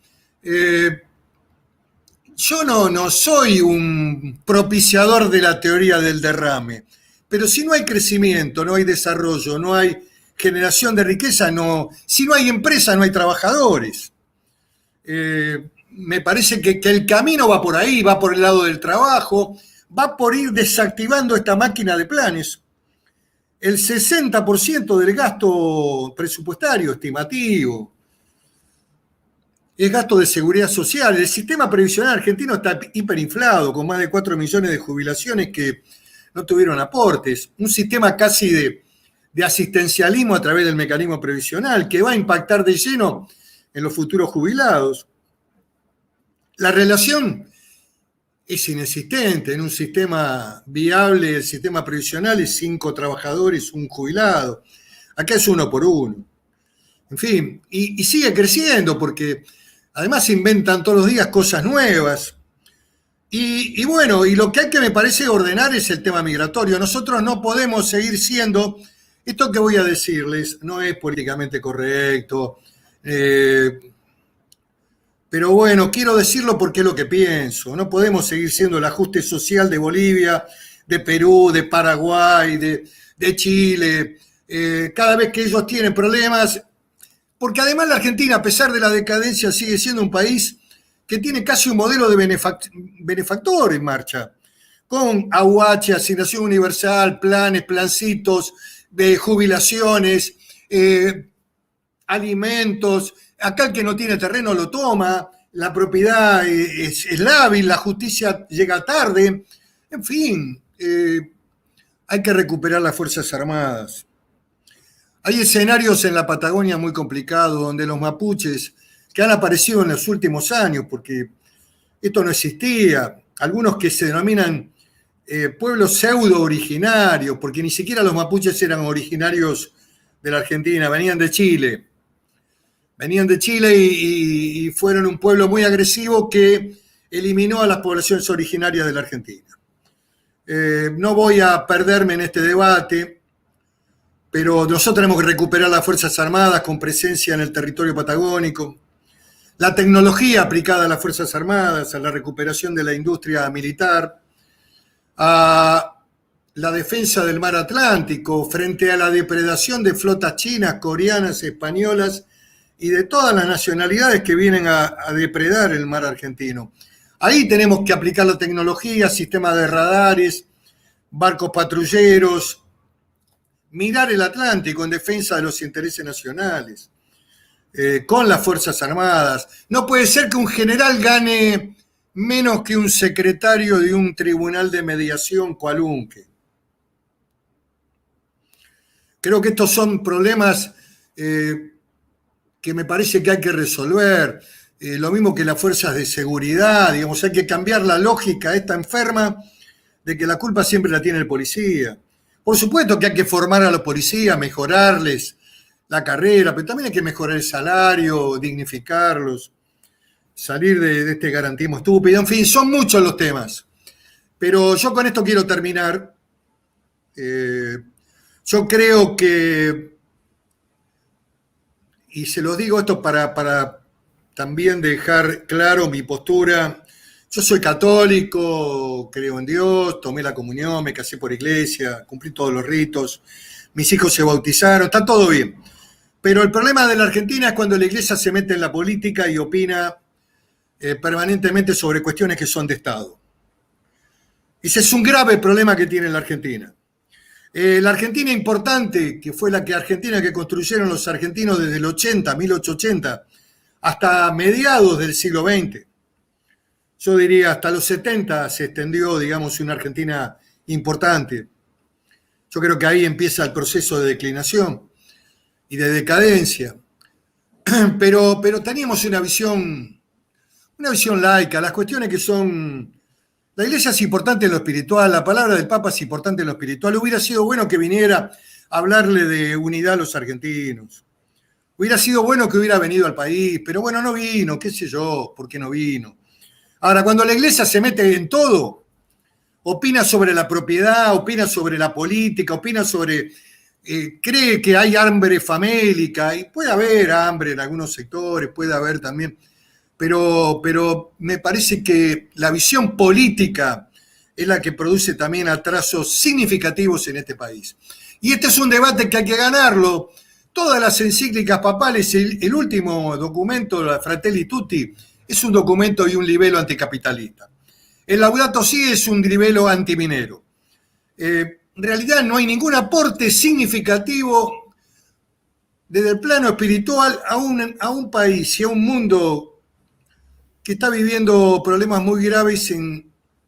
Yo no soy un propiciador de la teoría del derrame, pero si no hay crecimiento, no hay desarrollo, no hay generación de riqueza, si no hay empresa, no hay trabajadores. Me parece que el camino va por ahí, va por el lado del trabajo, va por ir desactivando esta máquina de planes. El 60% del gasto presupuestario estimativo es gasto de seguridad social. El sistema previsional argentino está hiperinflado, con más de 4 millones de jubilaciones que no tuvieron aportes. Un sistema casi de asistencialismo a través del mecanismo previsional que va a impactar de lleno en los futuros jubilados. La relación es inexistente. En un sistema viable, el sistema previsional es 5 trabajadores, un jubilado. Acá es 1 por 1. En fin, y sigue creciendo porque además se inventan todos los días cosas nuevas. Y bueno, y lo que hay que, me parece, ordenar es el tema migratorio. Nosotros no podemos seguir siendo, esto que voy a decirles no es políticamente correcto, pero bueno, quiero decirlo porque es lo que pienso. No podemos seguir siendo el ajuste social de Bolivia, de Perú, de Paraguay, de Chile. Cada vez que ellos tienen problemas, porque además la Argentina, a pesar de la decadencia, sigue siendo un país que tiene casi un modelo de benefactor en marcha, con AUH, asignación universal, planes, plancitos, de jubilaciones, alimentos. Acá el que no tiene terreno lo toma, la propiedad es lábil, la justicia llega tarde. En fin, hay que recuperar las Fuerzas Armadas. Hay escenarios en la Patagonia muy complicados donde los mapuches, que han aparecido en los últimos años, porque esto no existía, algunos que se denominan pueblos pseudo-originarios, porque ni siquiera los mapuches eran originarios de la Argentina, venían de Chile, Venían de Chile y fueron un pueblo muy agresivo que eliminó a las poblaciones originarias de la Argentina. No voy a perderme en este debate, pero nosotros tenemos que recuperar las Fuerzas Armadas con presencia en el territorio patagónico, la tecnología aplicada a las Fuerzas Armadas, a la recuperación de la industria militar, a la defensa del mar Atlántico frente a la depredación de flotas chinas, coreanas, españolas y de todas las nacionalidades que vienen a depredar el mar argentino. Ahí tenemos que aplicar la tecnología, sistemas de radares, barcos patrulleros, mirar el Atlántico en defensa de los intereses nacionales, con las Fuerzas Armadas. No puede ser que un general gane menos que un secretario de un tribunal de mediación cualunque. Creo que estos son problemas que me parece que hay que resolver. Lo mismo que las fuerzas de seguridad, digamos, hay que cambiar la lógica esta enferma de que la culpa siempre la tiene el policía. Por supuesto que hay que formar a los policías, mejorarles la carrera, pero también hay que mejorar el salario, dignificarlos, salir de este garantismo estúpido. En fin, son muchos los temas. Pero yo con esto quiero terminar. Yo creo que, y se los digo esto para también dejar claro mi postura, yo soy católico, creo en Dios, tomé la comunión, me casé por iglesia, cumplí todos los ritos, mis hijos se bautizaron, está todo bien. Pero el problema de la Argentina es cuando la iglesia se mete en la política y opina permanentemente sobre cuestiones que son de Estado. Ese es un grave problema que tiene la Argentina. La Argentina importante, que fue la Argentina que construyeron los argentinos desde el 80, 1880, hasta mediados del siglo XX. Yo diría hasta los 70 se extendió, digamos, una Argentina importante. Yo creo que ahí empieza el proceso de declinación y de decadencia. Pero teníamos una visión laica, las cuestiones que son... La iglesia es importante en lo espiritual, la palabra del Papa es importante en lo espiritual. Hubiera sido bueno que viniera a hablarle de unidad a los argentinos. Hubiera sido bueno que hubiera venido al país, pero bueno, no vino, qué sé yo, por qué no vino. Ahora, cuando la iglesia se mete en todo, opina sobre la propiedad, opina sobre la política, opina sobre... cree que hay hambre famélica, y puede haber hambre en algunos sectores, puede haber también... Pero me parece que la visión política es la que produce también atrasos significativos en este país. Y este es un debate que hay que ganarlo. Todas las encíclicas papales, el último documento, la Fratelli Tutti, es un documento y un libelo anticapitalista. El Laudato Si es un libelo antiminero. En realidad no hay ningún aporte significativo desde el plano espiritual a un país y a un mundo que está viviendo problemas muy graves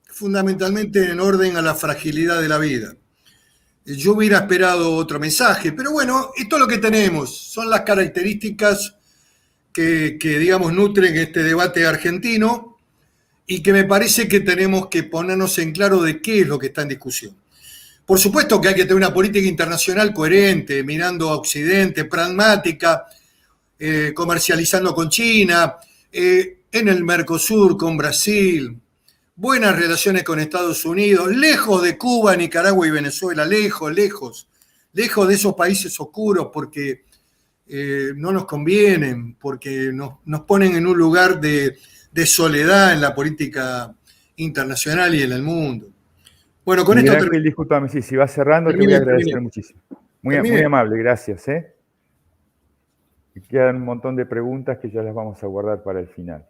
fundamentalmente en orden a la fragilidad de la vida. Yo hubiera esperado otro mensaje, pero bueno, esto es lo que tenemos, son las características que digamos, nutren este debate argentino y que me parece que tenemos que ponernos en claro de qué es lo que está en discusión. Por supuesto que hay que tener una política internacional coherente, mirando a Occidente, pragmática, comercializando con China, en el Mercosur con Brasil, buenas relaciones con Estados Unidos, lejos de Cuba, Nicaragua y Venezuela, lejos de esos países oscuros porque no nos convienen, porque nos ponen en un lugar de soledad en la política internacional y en el mundo. Bueno, con Miguel esto... Ángel, discúlpame, si vas cerrando, te voy a agradecer muchísimo. Muy amable, gracias. Quedan un montón de preguntas que ya las vamos a guardar para el final.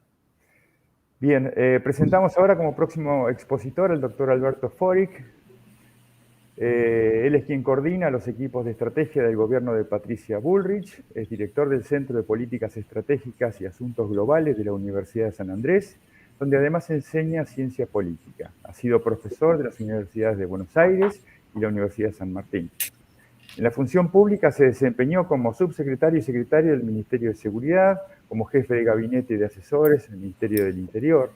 Bien, presentamos ahora como próximo expositor al doctor Alberto Foric. Él es quien coordina los equipos de estrategia del gobierno de Patricia Bullrich, es director del Centro de Políticas Estratégicas y Asuntos Globales de la Universidad de San Andrés, donde además enseña ciencia política. Ha sido profesor de las universidades de Buenos Aires y la Universidad de San Martín. En la función pública se desempeñó como subsecretario y secretario del Ministerio de Seguridad, como jefe de gabinete de asesores en el Ministerio del Interior,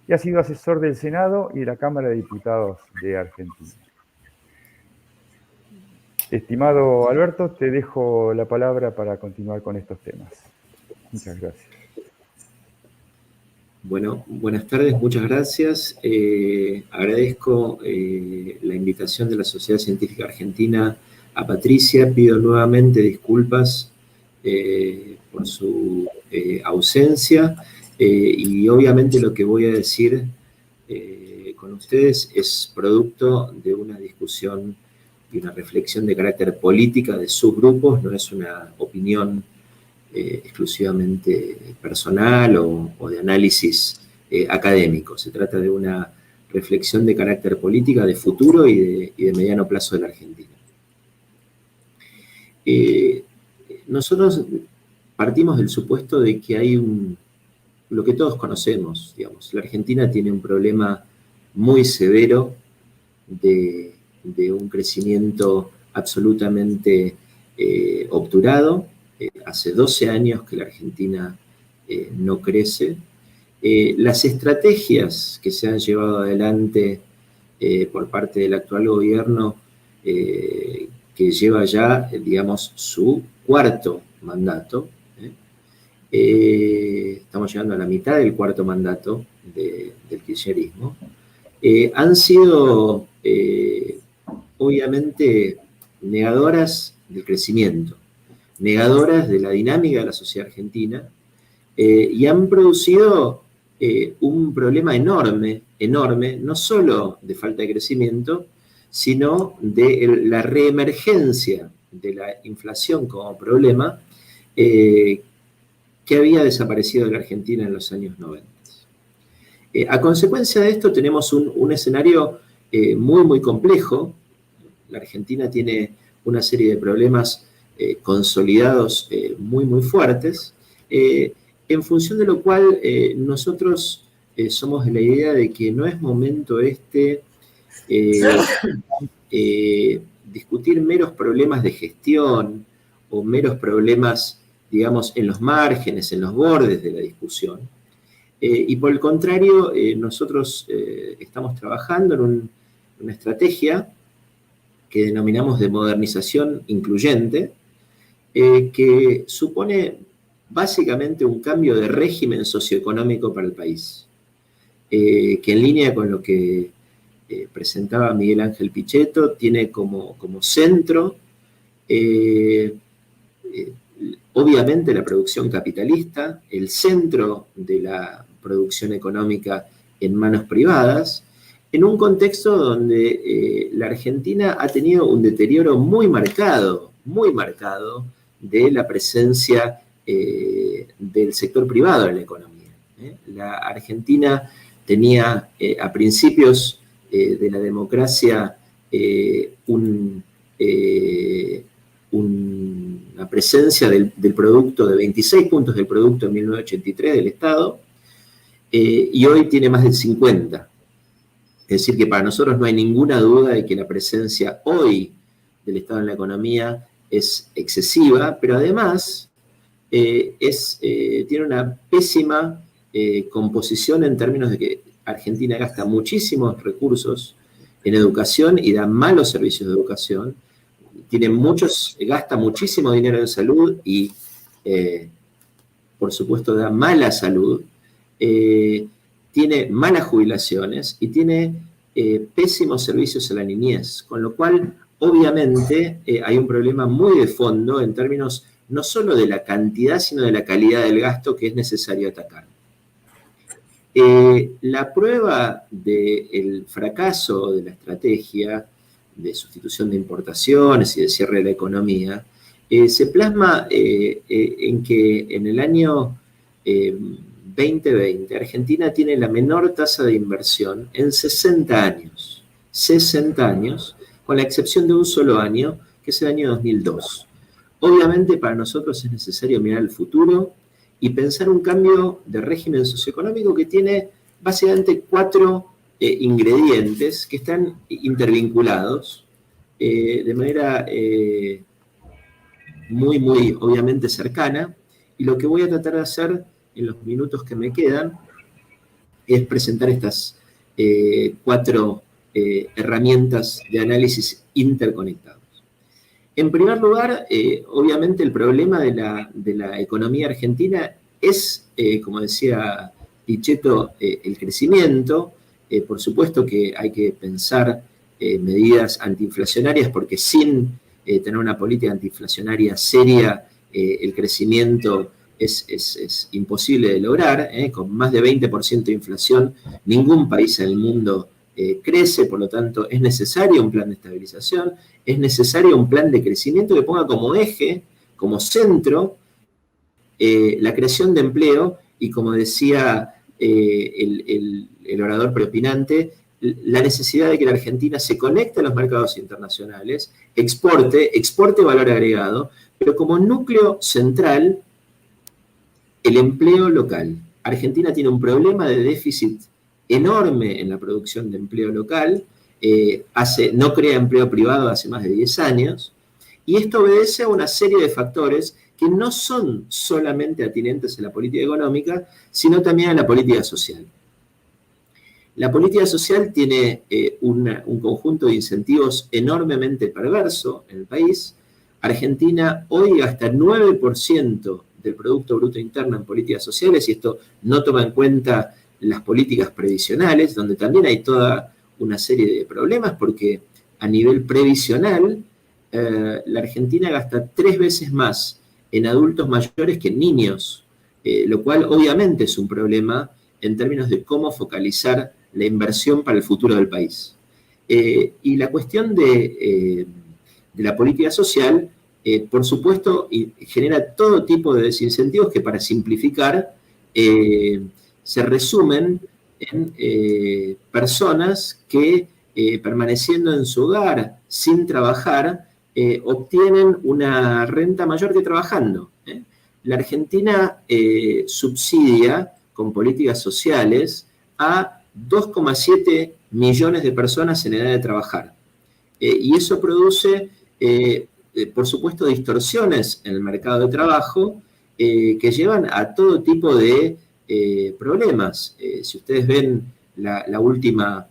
y ha sido asesor del Senado y de la Cámara de Diputados de Argentina. Estimado Alberto, te dejo la palabra para continuar con estos temas. Muchas gracias. Bueno, buenas tardes, muchas gracias. Agradezco la invitación de la Sociedad Científica Argentina a Patricia. Pido nuevamente disculpas por su ausencia y obviamente lo que voy a decir con ustedes es producto de una discusión y una reflexión de carácter política de sus grupos, no es una opinión exclusivamente personal o de análisis académico. Se trata de una reflexión de carácter política, de futuro y de mediano plazo de la Argentina. Nosotros partimos del supuesto de que hay lo que todos conocemos, digamos. La Argentina tiene un problema muy severo de un crecimiento absolutamente obturado. Hace 12 años que la Argentina no crece. Las estrategias que se han llevado adelante por parte del actual gobierno, que lleva ya, digamos, su cuarto mandato, estamos llegando a la mitad del cuarto mandato del kirchnerismo, han sido obviamente negadoras del crecimiento, negadoras de la dinámica de la sociedad argentina, y han producido un problema enorme, no solo de falta de crecimiento, sino de la reemergencia de la inflación como problema que había desaparecido de la Argentina en los años 90. A consecuencia de esto tenemos un escenario muy, muy complejo. La Argentina tiene una serie de problemas consolidados muy, muy fuertes, en función de lo cual nosotros somos de la idea de que no es momento discutir meros problemas de gestión o meros problemas, digamos, en los márgenes, en los bordes de la discusión. Y por el contrario, nosotros estamos trabajando en una estrategia que denominamos de modernización incluyente, que supone básicamente un cambio de régimen socioeconómico para el país, que en línea con lo que presentaba Miguel Ángel Pichetto, tiene como centro obviamente la producción capitalista, el centro de la producción económica en manos privadas, en un contexto donde la Argentina ha tenido un deterioro muy marcado de la presencia del sector privado en la economía. La Argentina tenía a principios de la democracia una presencia del producto de 26 puntos del producto en 1983 del Estado, y hoy tiene más del 50. Es decir, que para nosotros no hay ninguna duda de que la presencia hoy del Estado en la economía es excesiva, pero además tiene una pésima composición en términos de que Argentina gasta muchísimos recursos en educación y da malos servicios de educación, gasta muchísimo dinero en salud y, por supuesto, da mala salud, tiene malas jubilaciones y tiene pésimos servicios a la niñez, con lo cual, obviamente, hay un problema muy de fondo en términos no solo de la cantidad, sino de la calidad del gasto que es necesario atacar. La prueba del fracaso de la estrategia de sustitución de importaciones y de cierre de la economía se plasma en que en el año 2020 Argentina tiene la menor tasa de inversión en 60 años, con la excepción de un solo año, que es el año 2002. Obviamente para nosotros es necesario mirar al futuro y pensar un cambio de régimen socioeconómico que tiene básicamente 4 ingredientes que están intervinculados de manera muy, muy obviamente cercana, y lo que voy a tratar de hacer en los minutos que me quedan es presentar estas 4 herramientas de análisis interconectados. En primer lugar, obviamente el problema de la economía argentina es, como decía Pichetto, el crecimiento. Por supuesto que hay que pensar medidas antiinflacionarias, porque sin tener una política antiinflacionaria seria, el crecimiento es imposible de lograr. Con más de 20% de inflación, ningún país en el mundo crece, por lo tanto es necesario un plan de estabilización, es necesario un plan de crecimiento que ponga como eje, como centro, la creación de empleo y, como decía el orador preopinante, la necesidad de que la Argentina se conecte a los mercados internacionales, exporte valor agregado, pero como núcleo central, el empleo local. Argentina tiene un problema de déficit enorme en la producción de empleo local, no crea empleo privado hace más de 10 años, y esto obedece a una serie de factores que no son solamente atinentes a la política económica, sino también a la política social. La política social tiene un conjunto de incentivos enormemente perverso en el país. Argentina hoy gasta 9% del Producto Bruto Interno en políticas sociales, y esto no toma en cuenta las políticas previsionales, donde también hay toda una serie de problemas, porque a nivel previsional, la Argentina gasta 3 veces más en adultos mayores que en niños, lo cual obviamente es un problema en términos de cómo focalizar la inversión para el futuro del país. Y la cuestión de la política social, por supuesto, genera todo tipo de desincentivos que, para simplificar, se resumen en personas que, permaneciendo en su hogar sin trabajar, obtienen una renta mayor que trabajando. La Argentina subsidia con políticas sociales a 2,7 millones de personas en edad de trabajar. Y eso produce, por supuesto, distorsiones en el mercado de trabajo que llevan a todo tipo de problemas. Si ustedes ven las últimas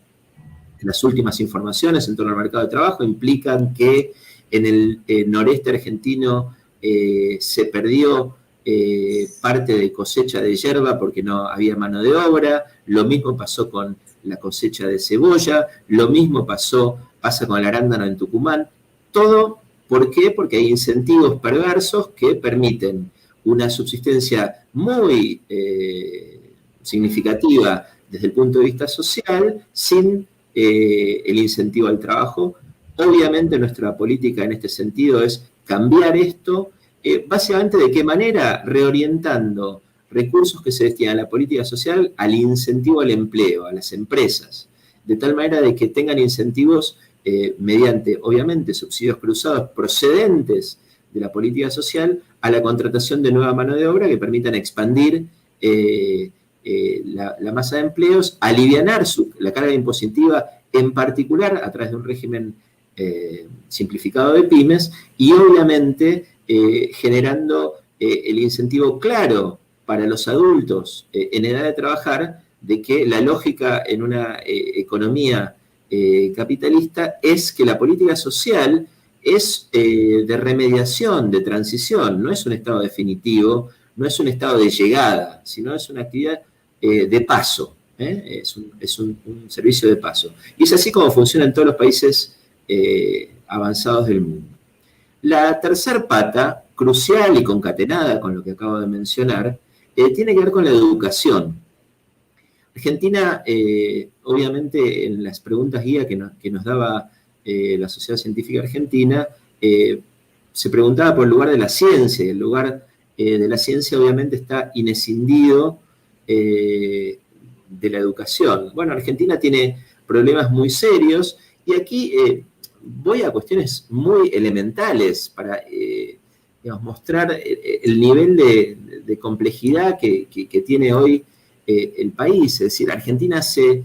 informaciones en torno al mercado de trabajo, implican que en el noreste argentino se perdió parte de cosecha de yerba porque no había mano de obra. Lo mismo pasó con la cosecha de cebolla, lo mismo pasa con el arándano en Tucumán. Todo, ¿por qué? Porque hay incentivos perversos que permiten una subsistencia muy significativa desde el punto de vista social, sin el incentivo al trabajo. Obviamente nuestra política en este sentido es cambiar esto. Básicamente, ¿de qué manera? Reorientando recursos que se destinan a la política social al incentivo al empleo, a las empresas, de tal manera de que tengan incentivos mediante, obviamente, subsidios cruzados procedentes de la política social a la contratación de nueva mano de obra que permitan expandir la masa de empleos, alivianar la carga impositiva, en particular a través de un régimen simplificado de pymes, y obviamente generando el incentivo claro para los adultos en edad de trabajar, de que la lógica en una economía capitalista es que la política social es de remediación, de transición, no es un estado definitivo, no es un estado de llegada, sino es una actividad de paso, es un servicio de paso. Y es así como funciona en todos los países avanzados del mundo. La tercer pata, crucial y concatenada con lo que acabo de mencionar, tiene que ver con la educación. Argentina, obviamente, en las preguntas guía que nos daba la Sociedad Científica Argentina, se preguntaba por el lugar de la ciencia, y el lugar de la ciencia obviamente está inescindido de la educación. Bueno, Argentina tiene problemas muy serios, y aquí voy a cuestiones muy elementales para mostrar el nivel de complejidad que tiene hoy el país. Es decir, Argentina hace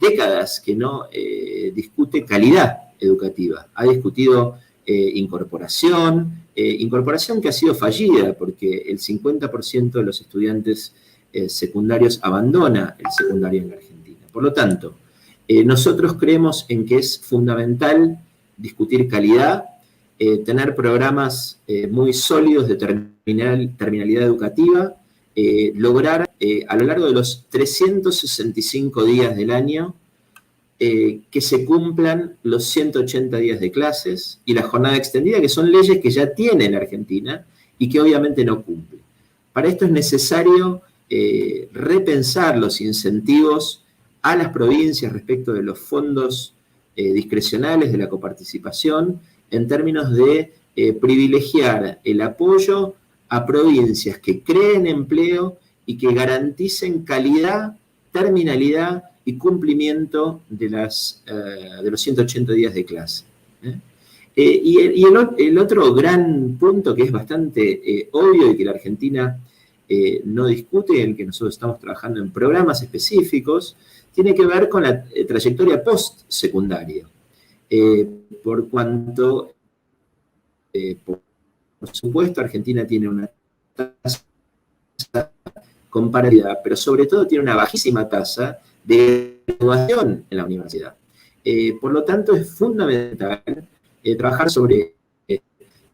décadas que no discute calidad educativa. Ha discutido incorporación que ha sido fallida, porque el 50% de los estudiantes secundarios abandona el secundario en la Argentina. Por lo tanto, nosotros creemos en que es fundamental discutir calidad, tener programas muy sólidos de terminalidad educativa, lograr a lo largo de los 365 días del año que se cumplan los 180 días de clases y la jornada extendida, que son leyes que ya tiene la Argentina y que obviamente no cumple. Para esto es necesario repensar los incentivos a las provincias respecto de los fondos discrecionales de la coparticipación en términos de privilegiar el apoyo a provincias que creen empleo y que garanticen calidad, terminalidad y cumplimiento de los 180 días de clase. Y el otro gran punto que es bastante obvio y que la Argentina no discute, en el que nosotros estamos trabajando en programas específicos, tiene que ver con la trayectoria post-secundaria. Por cuanto, por supuesto, Argentina tiene una tasa comparativa, pero sobre todo tiene una bajísima tasa de graduación en la universidad. Por lo tanto, es fundamental trabajar sobre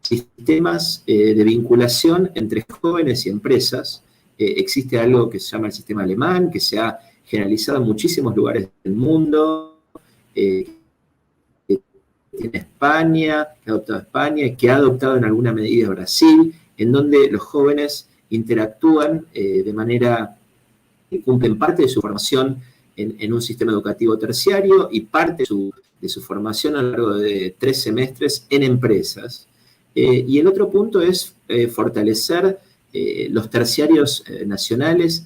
sistemas de vinculación entre jóvenes y empresas. Existe algo que se llama el sistema alemán, que se ha generalizado en muchísimos lugares del mundo, que tiene España, que ha adoptado España, y que ha adoptado en alguna medida Brasil, en donde los jóvenes interactúan de manera que cumplen parte de su formación en un sistema educativo terciario y parte de su formación a lo largo de 3 semestres en empresas. Y el otro punto es fortalecer los terciarios nacionales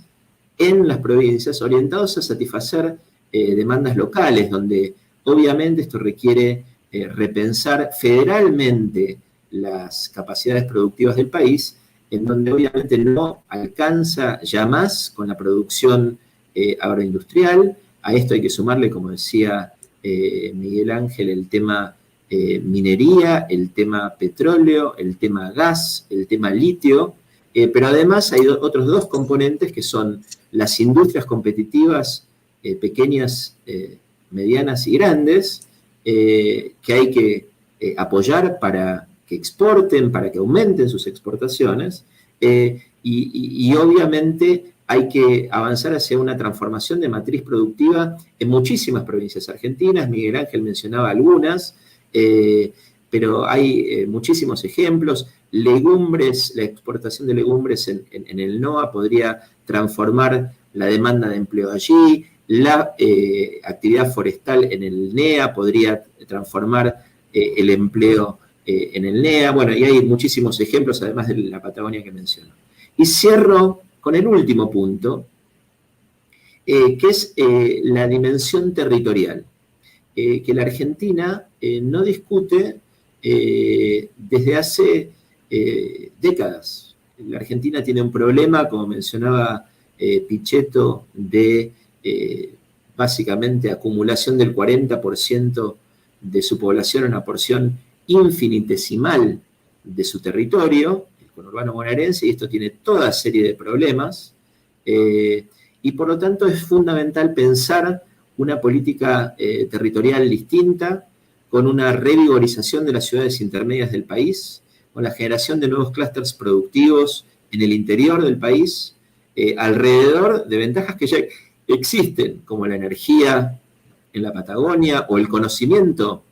en las provincias, orientados a satisfacer demandas locales, donde obviamente esto requiere repensar federalmente las capacidades productivas del país, en donde obviamente no alcanza ya más con la producción agroindustrial. A esto hay que sumarle, como decía Miguel Ángel, el tema minería, el tema petróleo, el tema gas, el tema litio, pero además hay otros 2 componentes que son las industrias competitivas, pequeñas, medianas y grandes, que hay que apoyar para que exporten, para que aumenten sus exportaciones, y obviamente hay que avanzar hacia una transformación de matriz productiva en muchísimas provincias argentinas. Miguel Ángel mencionaba algunas, pero hay muchísimos ejemplos. Legumbres, la exportación de legumbres en el NOA podría transformar la demanda de empleo allí. La actividad forestal en el NEA podría transformar el empleo en el NEA. Bueno, y hay muchísimos ejemplos, además de la Patagonia que menciono. Y cierro con el último punto, que es la dimensión territorial, que la Argentina no discute desde hace décadas. La Argentina tiene un problema, como mencionaba Pichetto, de básicamente acumulación del 40% de su población en una porción infinitesimal de su territorio, el conurbano bonaerense, y esto tiene toda serie de problemas, y por lo tanto es fundamental pensar una política territorial distinta, con una revigorización de las ciudades intermedias del país, con la generación de nuevos clústeres productivos en el interior del país, alrededor de ventajas que ya existen, como la energía en la Patagonia o el conocimiento,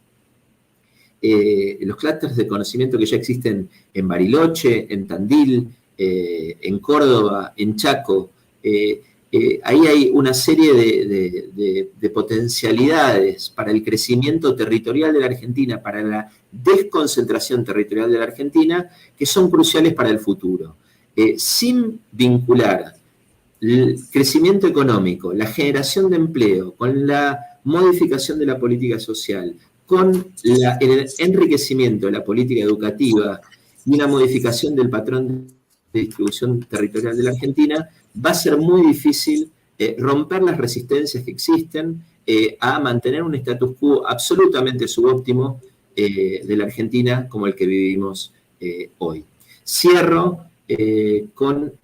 los clústeres de conocimiento que ya existen en Bariloche, en Tandil, en Córdoba, en Chaco. Ahí hay una serie de potencialidades para el crecimiento territorial de la Argentina, para la desconcentración territorial de la Argentina, que son cruciales para el futuro. Sin vincular el crecimiento económico, la generación de empleo, con la modificación de la política social, con el enriquecimiento de la política educativa y una modificación del patrón de distribución territorial de la Argentina, va a ser muy difícil romper las resistencias que existen a mantener un status quo absolutamente subóptimo de la Argentina como el que vivimos hoy. Cierro con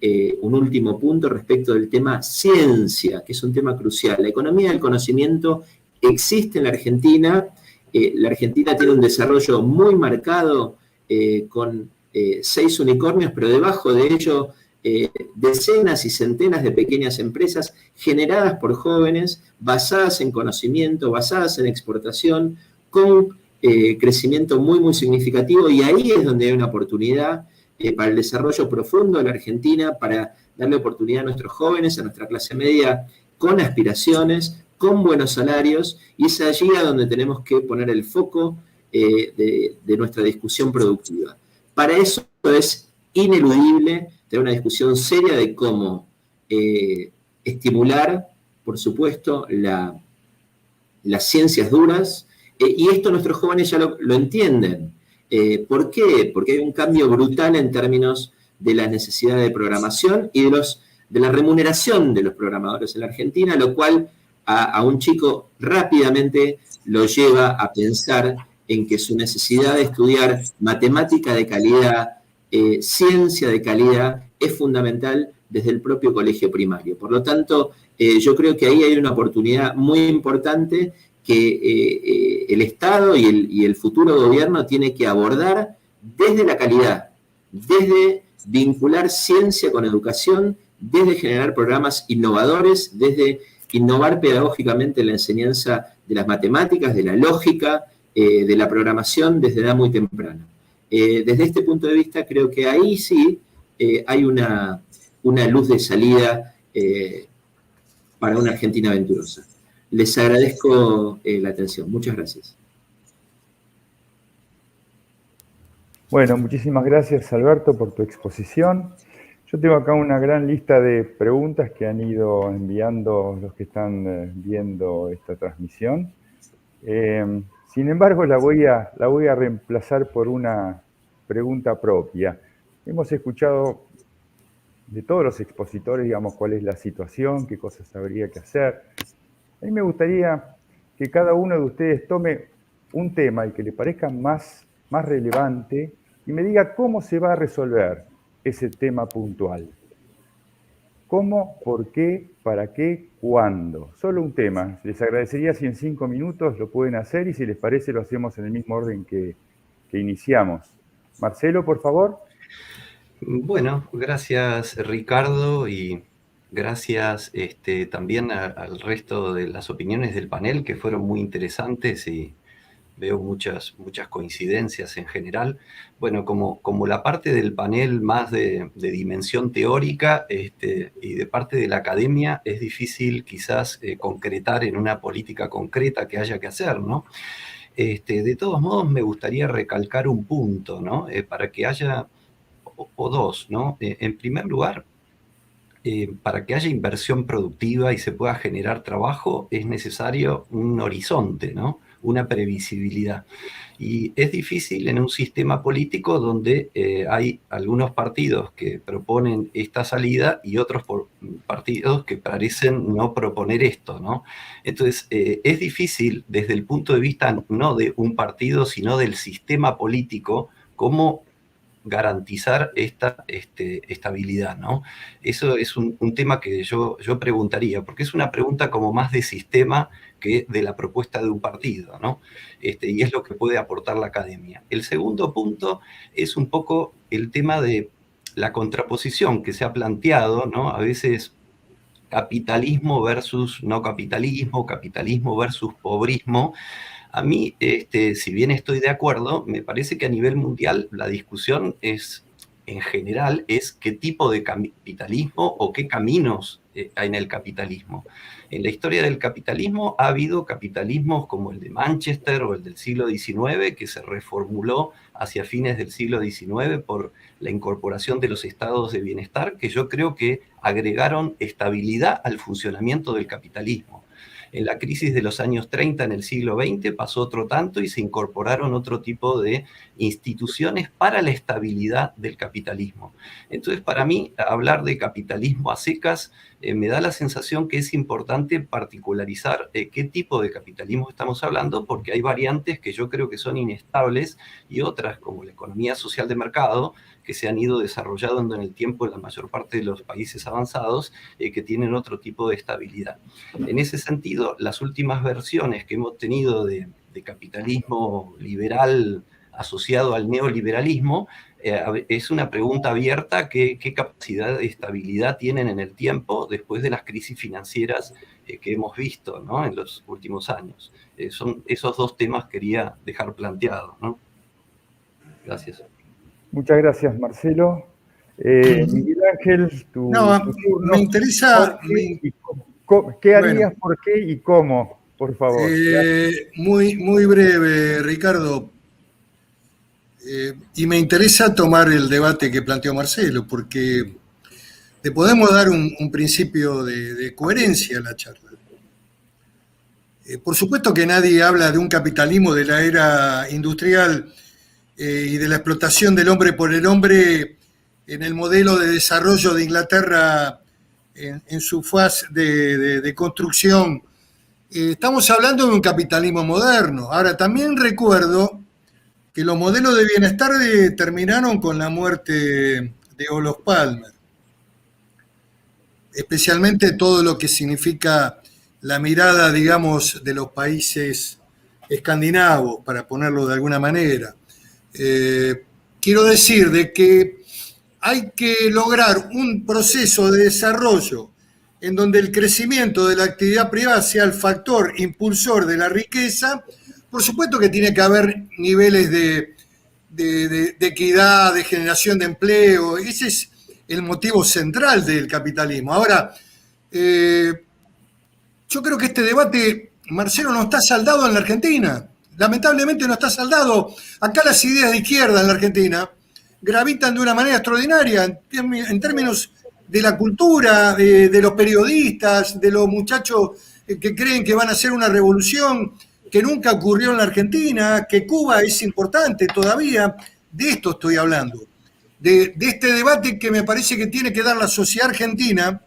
un último punto respecto del tema ciencia, que es un tema crucial. La economía del conocimiento existe en la Argentina. La Argentina tiene un desarrollo muy marcado con 6 unicornios, pero debajo de ello decenas y centenas de pequeñas empresas generadas por jóvenes, basadas en conocimiento, basadas en exportación, con crecimiento muy, muy significativo, y ahí es donde hay una oportunidad para el desarrollo profundo de la Argentina, para darle oportunidad a nuestros jóvenes, a nuestra clase media, con aspiraciones, con buenos salarios, y es allí a donde tenemos que poner el foco de nuestra discusión productiva. Para eso es ineludible tener una discusión seria de cómo estimular, por supuesto, las ciencias duras, y esto nuestros jóvenes ya lo entienden. ¿Por qué? Porque hay un cambio brutal en términos de las necesidades de programación y de la remuneración de los programadores en la Argentina, lo cual a un chico rápidamente lo lleva a pensar en que su necesidad de estudiar matemática de calidad, ciencia de calidad, es fundamental desde el propio colegio primario. Por lo tanto, yo creo que ahí hay una oportunidad muy importante que el Estado y el futuro gobierno tiene que abordar desde la calidad, desde vincular ciencia con educación, desde generar programas innovadores, desde innovar pedagógicamente la enseñanza de las matemáticas, de la lógica, de la programación desde edad muy temprana. Desde este punto de vista, creo que ahí sí hay una luz de salida para una Argentina aventurosa. Les agradezco la atención. Muchas gracias. Bueno, muchísimas gracias, Alberto, por tu exposición. Yo tengo acá una gran lista de preguntas que han ido enviando los que están viendo esta transmisión. Sin embargo, la voy a reemplazar por una pregunta propia. Hemos escuchado de todos los expositores, digamos, cuál es la situación, qué cosas habría que hacer. A mí me gustaría que cada uno de ustedes tome un tema, el que le parezca más relevante, y me diga cómo se va a resolver ese tema puntual. ¿Cómo, por qué, para qué, cuándo? Solo un tema. Les agradecería si en 5 minutos lo pueden hacer, y si les parece lo hacemos en el mismo orden que iniciamos. Marcelo, por favor. Bueno, gracias Ricardo, y gracias también al resto de las opiniones del panel, que fueron muy interesantes, y veo muchas coincidencias en general. Bueno, como la parte del panel más de dimensión teórica y de parte de la academia, es difícil quizás concretar en una política concreta que haya que hacer, ¿no? De todos modos, me gustaría recalcar un punto, ¿no? Para que haya, o dos, ¿no? En primer lugar, para que haya inversión productiva y se pueda generar trabajo, es necesario un horizonte, ¿no? Una previsibilidad. Y es difícil en un sistema político donde hay algunos partidos que proponen esta salida y otros partidos que parecen no proponer esto, ¿no? Entonces, es difícil desde el punto de vista no de un partido, sino del sistema político, cómo garantizar esta estabilidad, ¿no? Eso es un tema que yo preguntaría, porque es una pregunta como más de sistema que de la propuesta de un partido, ¿no? Y es lo que puede aportar la academia. El segundo punto es un poco el tema de la contraposición que se ha planteado, ¿no? A veces capitalismo versus no capitalismo, capitalismo versus pobrismo. A mí, si bien estoy de acuerdo, me parece que a nivel mundial la discusión en general, es qué tipo de capitalismo o qué caminos hay en el capitalismo. En la historia del capitalismo ha habido capitalismos como el de Manchester o el del siglo XIX, que se reformuló hacia fines del siglo XIX por la incorporación de los estados de bienestar, que yo creo que agregaron estabilidad al funcionamiento del capitalismo. En la crisis de los años 30 en el siglo XX pasó otro tanto y se incorporaron otro tipo de instituciones para la estabilidad del capitalismo. Entonces, para mí, hablar de capitalismo a secas me da la sensación que es importante particularizar qué tipo de capitalismo estamos hablando, porque hay variantes que yo creo que son inestables y otras, como la economía social de mercado, que se han ido desarrollando en el tiempo en la mayor parte de los países avanzados, que tienen otro tipo de estabilidad. En ese sentido, las últimas versiones que hemos tenido de capitalismo liberal asociado al neoliberalismo, es una pregunta abierta: ¿qué capacidad de estabilidad tienen en el tiempo después de las crisis financieras que hemos visto, ¿no?, en los últimos años? Son esos dos temas que quería dejar planteados, ¿no? Gracias. Muchas gracias, Marcelo. Miguel Ángel, tu turno. Me interesa... ¿Qué harías, por qué y cómo? Por favor. Muy breve, Ricardo. Y me interesa tomar el debate que planteó Marcelo, porque le podemos dar un principio de coherencia a la charla. Por supuesto que nadie habla de un capitalismo de la era industrial y de la explotación del hombre por el hombre en el modelo de desarrollo de Inglaterra en su fase de construcción. Estamos hablando de un capitalismo moderno. Ahora, también recuerdo que los modelos de bienestar terminaron con la muerte de Olof Palme, especialmente todo lo que significa la mirada, digamos, de los países escandinavos, para ponerlo de alguna manera. Quiero decir de que hay que lograr un proceso de desarrollo en donde el crecimiento de la actividad privada sea el factor impulsor de la riqueza. Por supuesto que tiene que haber niveles de equidad, de generación de empleo. Ese es el motivo central del capitalismo. Ahora, yo creo que este debate, Marcelo, no está saldado en la Argentina. Lamentablemente no está saldado. Acá las ideas de izquierda en la Argentina gravitan de una manera extraordinaria en términos de la cultura, de los periodistas, de los muchachos que creen que van a hacer una revolución que nunca ocurrió en la Argentina, que Cuba es importante todavía. De esto estoy hablando, de este debate que me parece que tiene que dar la sociedad argentina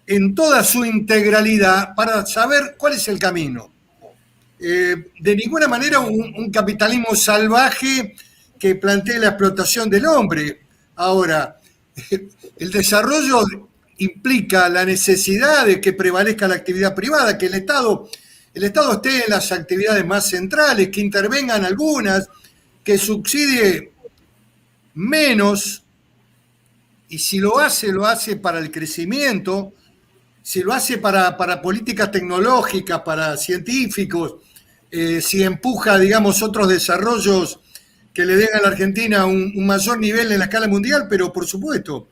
en toda su integralidad para saber cuál es el camino. De ninguna manera un capitalismo salvaje que plantee la explotación del hombre. Ahora, el desarrollo implica la necesidad de que prevalezca la actividad privada, que el Estado esté en las actividades más centrales, que intervengan algunas, que subsidie menos, y si lo hace para el crecimiento, si lo hace para políticas tecnológicas, para científicos, si empuja, digamos, otros desarrollos que le den a la Argentina un mayor nivel en la escala mundial, pero por supuesto.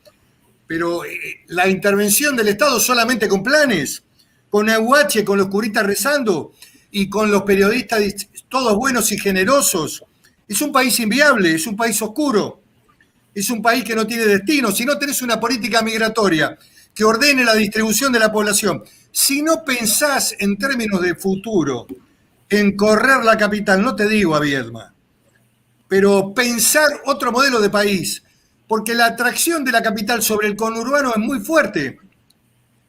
Pero la intervención del Estado solamente con planes, con AUH, con los curistas rezando y con los periodistas todos buenos y generosos, es un país inviable, es un país oscuro, es un país que no tiene destino. Si no tenés una política migratoria que ordene la distribución de la población, si no pensás en términos de futuro, en correr la capital, no te digo a Viedma, pero pensar otro modelo de país, porque la atracción de la capital sobre el conurbano es muy fuerte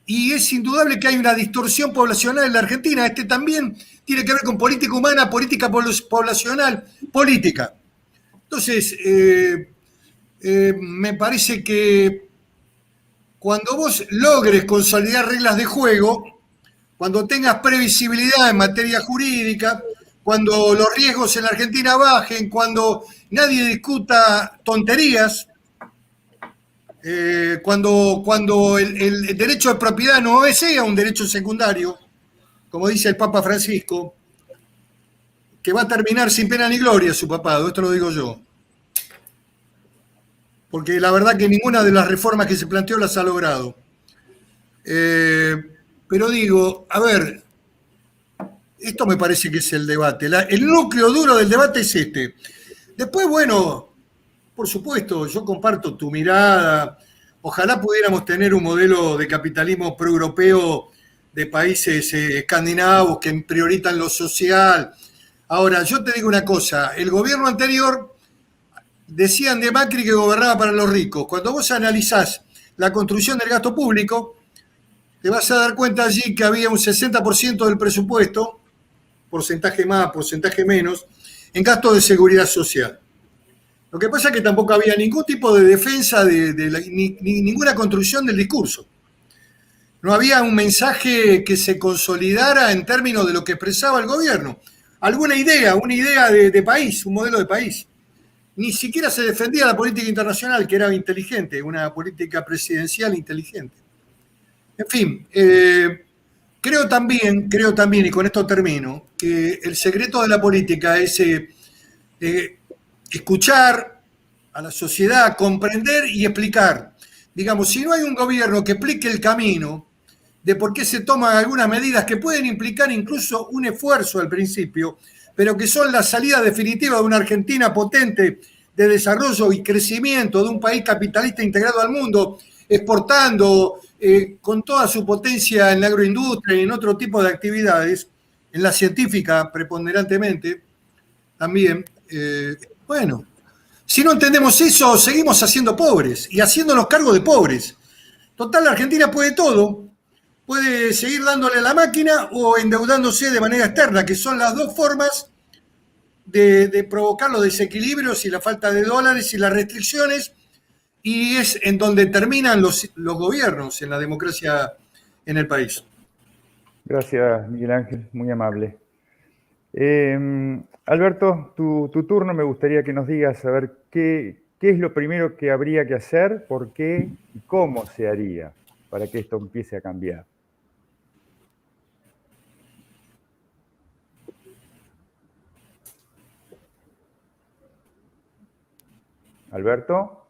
y es indudable que hay una distorsión poblacional en la Argentina. Este también tiene que ver con política humana, política poblacional, política. Entonces, me parece que cuando vos logres consolidar reglas de juego, cuando tengas previsibilidad en materia jurídica, cuando los riesgos en la Argentina bajen, cuando nadie discuta tonterías, cuando el derecho de propiedad no sea un derecho secundario, como dice el Papa Francisco, que va a terminar sin pena ni gloria su papado, esto lo digo yo. Porque la verdad que ninguna de las reformas que se planteó las ha logrado. Pero digo, a ver, esto me parece que es el debate. El núcleo duro del debate es este. Después, bueno, por supuesto, yo comparto tu mirada. Ojalá pudiéramos tener un modelo de capitalismo pro-europeo de países escandinavos que prioritan lo social. Ahora, yo te digo una cosa, el gobierno anterior decían de Macri que gobernaba para los ricos. Cuando vos analizás la construcción del gasto público, te vas a dar cuenta allí que había un 60% del presupuesto, porcentaje más, porcentaje menos, en gasto de seguridad social. Lo que pasa es que tampoco había ningún tipo de defensa, ni ninguna construcción del discurso. No había un mensaje que se consolidara en términos de lo que expresaba el gobierno. alguna idea, una idea de país, un modelo de país. Ni siquiera se defendía la política internacional, que era inteligente, una política presidencial inteligente. En fin, creo también, y con esto termino, que el secreto de la política es escuchar a la sociedad, comprender y explicar. Digamos, si no hay un gobierno que explique el camino de por qué se toman algunas medidas que pueden implicar incluso un esfuerzo al principio, pero que son la salida definitiva de una Argentina potente de desarrollo y crecimiento, de un país capitalista integrado al mundo, exportando con toda su potencia en la agroindustria y en otro tipo de actividades, en la científica preponderantemente también. Bueno, si no entendemos eso, seguimos haciendo pobres y haciéndonos cargo de pobres. Total, la Argentina puede todo. Puede seguir dándole a la máquina o endeudándose de manera externa, que son las dos formas de provocar los desequilibrios y la falta de dólares y las restricciones, y es en donde terminan los gobiernos en la democracia en el país. Gracias, Miguel Ángel, muy amable. Alberto, tu turno. Me gustaría que nos digas a ver qué es lo primero que habría que hacer, por qué y cómo se haría para que esto empiece a cambiar. Alberto.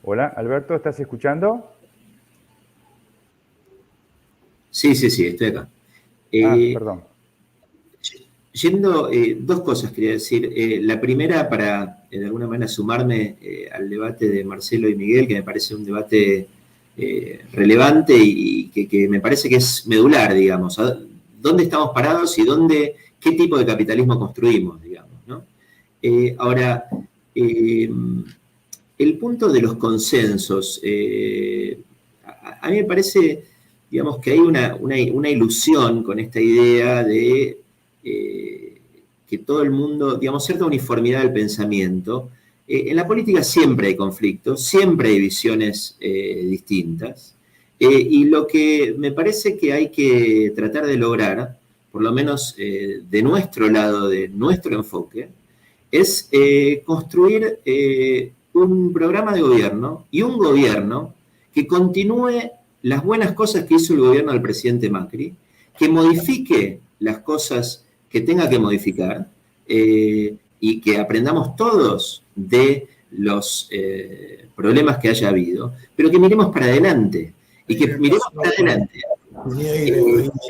Hola, Alberto, ¿estás escuchando? Sí, estoy acá. Perdón. Yendo, dos cosas quería decir. La primera, para de alguna manera sumarme al debate de Marcelo y Miguel, que me parece un debate relevante y que me parece que es medular, digamos. ¿Dónde estamos parados y qué tipo de capitalismo construimos, digamos, ¿no? Ahora, el punto de los consensos, a mí me parece, digamos, que hay una ilusión con esta idea de que todo el mundo, digamos, cierta uniformidad del pensamiento. En la política siempre hay conflictos, siempre hay visiones distintas, y lo que me parece que hay que tratar de lograr, por lo menos de nuestro lado, de nuestro enfoque, es construir un programa de gobierno y un gobierno que continúe las buenas cosas que hizo el gobierno del presidente Macri, que modifique las cosas que tenga que modificar y que aprendamos todos de los problemas que haya habido, pero que miremos para adelante y que miremos para adelante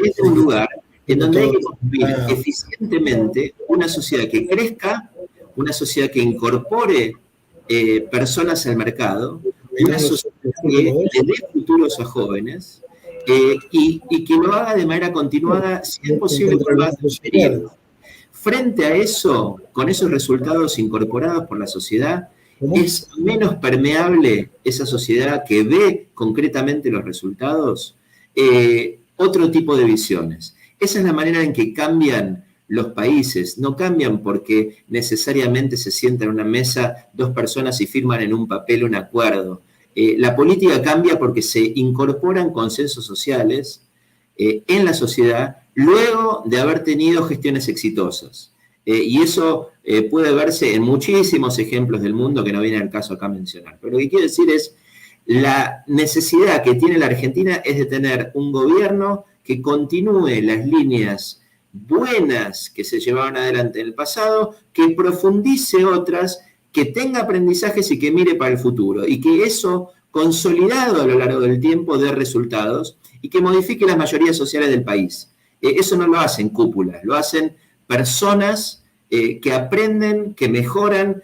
es un lugar en donde hay que construir eficientemente una sociedad que crezca, una sociedad que incorpore personas al mercado, una sociedad que le dé futuros a jóvenes y que lo haga de manera continuada, si es posible, por más periodo. Frente a eso, con esos resultados incorporados por la sociedad, es menos permeable esa sociedad que ve concretamente los resultados, otro tipo de visiones. Esa es la manera en que cambian los países. No cambian porque necesariamente se sientan en una mesa dos personas y firman en un papel un acuerdo. La política cambia porque se incorporan consensos sociales en la sociedad luego de haber tenido gestiones exitosas. Y eso puede verse en muchísimos ejemplos del mundo que no viene al caso acá mencionar. Pero lo que quiero decir es, la necesidad que tiene la Argentina es de tener un gobierno que continúe las líneas buenas que se llevaban adelante en el pasado, que profundice otras, que tenga aprendizajes y que mire para el futuro. Y que eso, consolidado a lo largo del tiempo, dé resultados y que modifique las mayorías sociales del país. Eso no lo hacen cúpulas, lo hacen personas que aprenden, que mejoran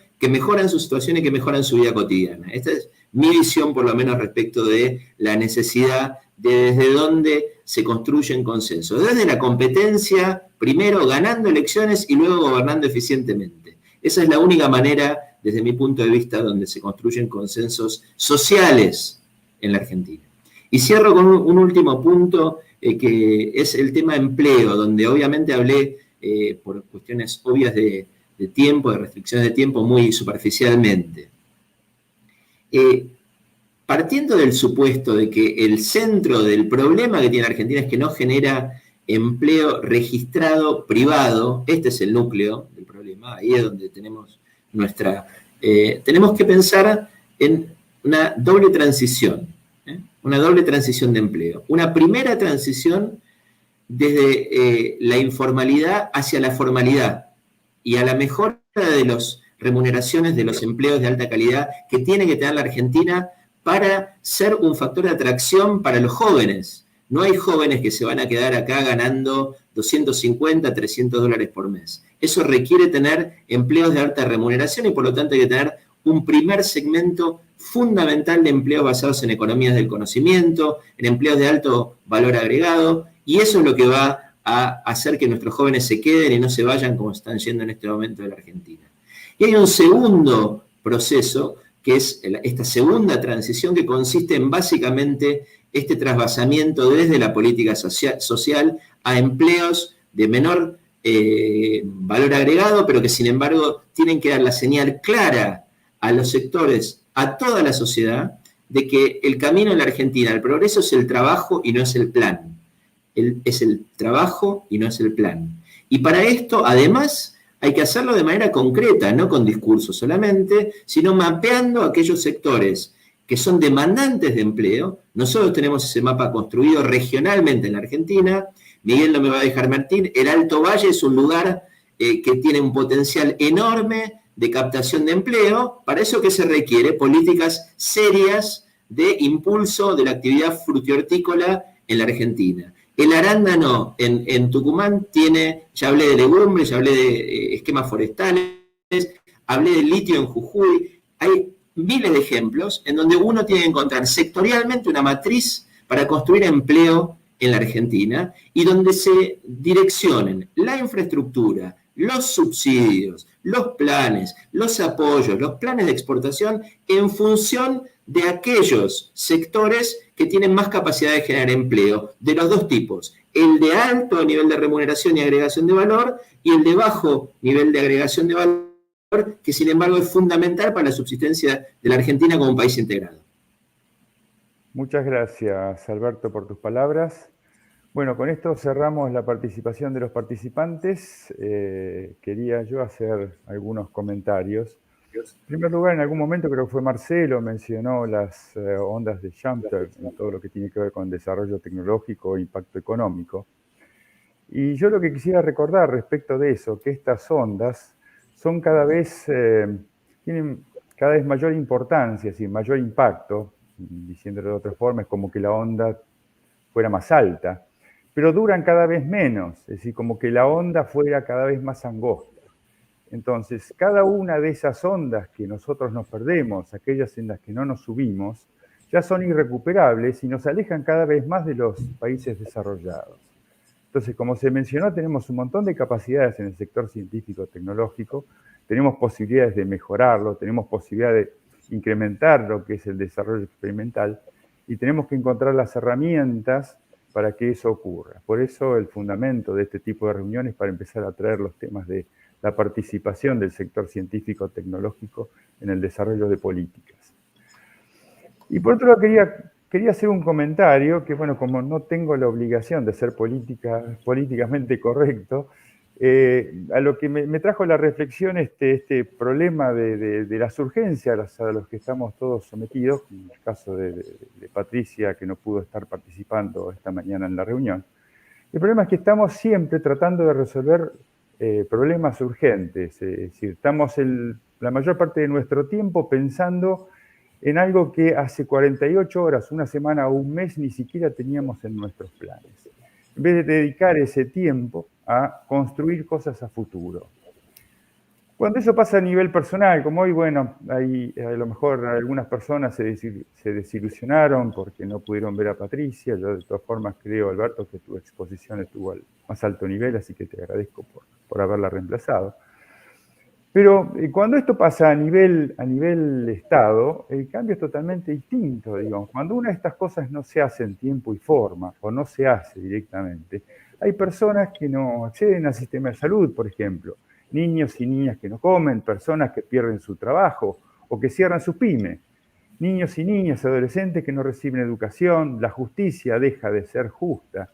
su situación y que mejoran su vida cotidiana. Esta es mi visión, por lo menos, respecto de la necesidad de desde dónde se construyen consensos. Desde la competencia, primero ganando elecciones y luego gobernando eficientemente. Esa es la única manera, desde mi punto de vista, donde se construyen consensos sociales en la Argentina. Y cierro con un último punto, que es el tema empleo, donde obviamente hablé por cuestiones obvias de tiempo, de restricciones de tiempo, muy superficialmente. Partiendo del supuesto de que el centro del problema que tiene Argentina es que no genera empleo registrado privado, este es el núcleo del problema, ahí es donde tenemos tenemos que pensar en una doble transición, una doble transición de empleo. Una primera transición desde la informalidad hacia la formalidad y a la mejora de las remuneraciones de los empleos de alta calidad que tiene que tener la Argentina para ser un factor de atracción para los jóvenes. No hay jóvenes que se van a quedar acá ganando 250, 300 dólares por mes. Eso requiere tener empleos de alta remuneración y por lo tanto hay que tener un primer segmento fundamental de empleos basados en economías del conocimiento, en empleos de alto valor agregado, y eso es lo que va a hacer que nuestros jóvenes se queden y no se vayan como están yendo en este momento de la Argentina. Y hay un segundo proceso, que es esta segunda transición que consiste en básicamente este trasvasamiento desde la política social a empleos de menor valor agregado, pero que sin embargo tienen que dar la señal clara a los sectores, a toda la sociedad, de que el camino en la Argentina al progreso es el trabajo y no es el plan. Es el trabajo y no es el plan. Y para esto, además, hay que hacerlo de manera concreta, no con discursos solamente, sino mapeando aquellos sectores que son demandantes de empleo. Nosotros tenemos ese mapa construido regionalmente en la Argentina. Miguel no me va a dejar mentir, el Alto Valle es un lugar que tiene un potencial enorme de captación de empleo. Para eso, ¿qué se requiere? Políticas serias de impulso de la actividad frutihortícola en la Argentina. El arándano en Tucumán tiene, ya hablé de legumbres, ya hablé de esquemas forestales, hablé del litio en Jujuy. Hay miles de ejemplos en donde uno tiene que encontrar sectorialmente una matriz para construir empleo en la Argentina y donde se direccionen la infraestructura, los subsidios, los planes, los apoyos, los planes de exportación en función de aquellos sectores que tienen más capacidad de generar empleo, de los dos tipos, el de alto nivel de remuneración y agregación de valor y el de bajo nivel de agregación de valor, que sin embargo es fundamental para la subsistencia de la Argentina como un país integrado. Muchas gracias, Alberto, por tus palabras. Bueno, con esto cerramos la participación de los participantes. Quería yo hacer algunos comentarios. En primer lugar, en algún momento creo que fue Marcelo, mencionó las ondas de Jumper en todo lo que tiene que ver con desarrollo tecnológico e impacto económico. Y yo lo que quisiera recordar respecto de eso, que estas ondas son tienen cada vez mayor importancia, y mayor impacto, diciéndolo de otra forma, es como que la onda fuera más alta, pero duran cada vez menos, es decir, como que la onda fuera cada vez más angosta. Entonces, cada una de esas ondas que nosotros nos perdemos, aquellas en las que no nos subimos, ya son irrecuperables y nos alejan cada vez más de los países desarrollados. Entonces, como se mencionó, tenemos un montón de capacidades en el sector científico-tecnológico, tenemos posibilidades de mejorarlo, tenemos posibilidad de incrementar lo que es el desarrollo experimental y tenemos que encontrar las herramientas para que eso ocurra. Por eso el fundamento de este tipo de reuniones para empezar a traer los temas de la participación del sector científico-tecnológico en el desarrollo de políticas. Y por otro lado, quería hacer un comentario que, bueno, como no tengo la obligación de ser políticamente correcto, a lo que me trajo la reflexión este problema de las urgencias a los que estamos todos sometidos, en el caso de Patricia, que no pudo estar participando esta mañana en la reunión. El problema es que estamos siempre tratando de resolver problemas urgentes, es decir, estamos la mayor parte de nuestro tiempo pensando en algo que hace 48 horas, una semana o un mes ni siquiera teníamos en nuestros planes. En vez de dedicar ese tiempo a construir cosas a futuro. Cuando eso pasa a nivel personal, como hoy, bueno, a lo mejor algunas personas se desilusionaron porque no pudieron ver a Patricia. Yo de todas formas creo, Alberto, que tu exposición estuvo al más alto nivel, así que te agradezco por haberla reemplazado. Pero cuando esto pasa a nivel Estado, el cambio es totalmente distinto, digamos. Cuando una de estas cosas no se hace en tiempo y forma, o no se hace directamente, Hay personas que no acceden al sistema de salud, por ejemplo, niños y niñas que no comen, personas que pierden su trabajo o que cierran sus pymes, niños y niñas, adolescentes que no reciben educación, la justicia deja de ser justa,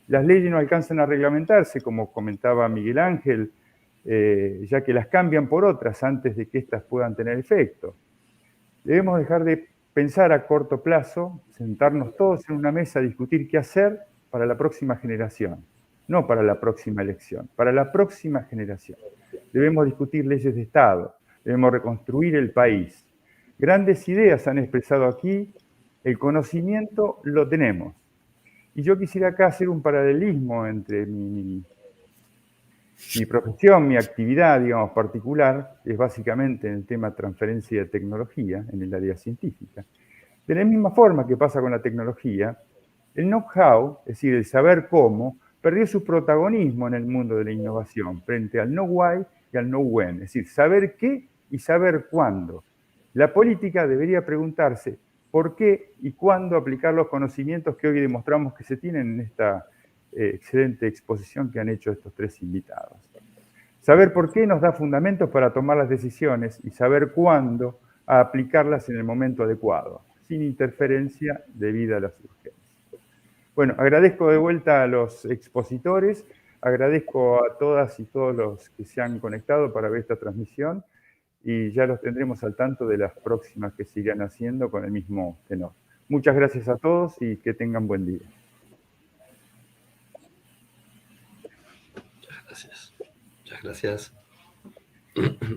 las leyes no alcanzan a reglamentarse, como comentaba Miguel Ángel, ya que las cambian por otras antes de que éstas puedan tener efecto. Debemos dejar de pensar a corto plazo, sentarnos todos en una mesa a discutir qué hacer para la próxima generación, no para la próxima elección, para la próxima generación. Debemos discutir leyes de Estado, debemos reconstruir el país. Grandes ideas han expresado aquí, el conocimiento lo tenemos. Y yo quisiera acá hacer un paralelismo entre mi profesión, mi actividad, digamos, particular, es básicamente en el tema transferencia de tecnología, en el área científica. De la misma forma que pasa con la tecnología, el know-how, es decir, el saber cómo, perdió su protagonismo en el mundo de la innovación frente al know-why y al know-when, es decir, saber qué y saber cuándo. La política debería preguntarse por qué y cuándo aplicar los conocimientos que hoy demostramos que se tienen en esta excelente exposición que han hecho estos tres invitados. Saber por qué nos da fundamentos para tomar las decisiones y saber cuándo aplicarlas en el momento adecuado, sin interferencia debida a las urgencias. Bueno, agradezco de vuelta a los expositores, agradezco a todas y todos los que se han conectado para ver esta transmisión y ya los tendremos al tanto de las próximas que sigan haciendo con el mismo tenor. Muchas gracias a todos y que tengan buen día. Muchas gracias. Muchas gracias.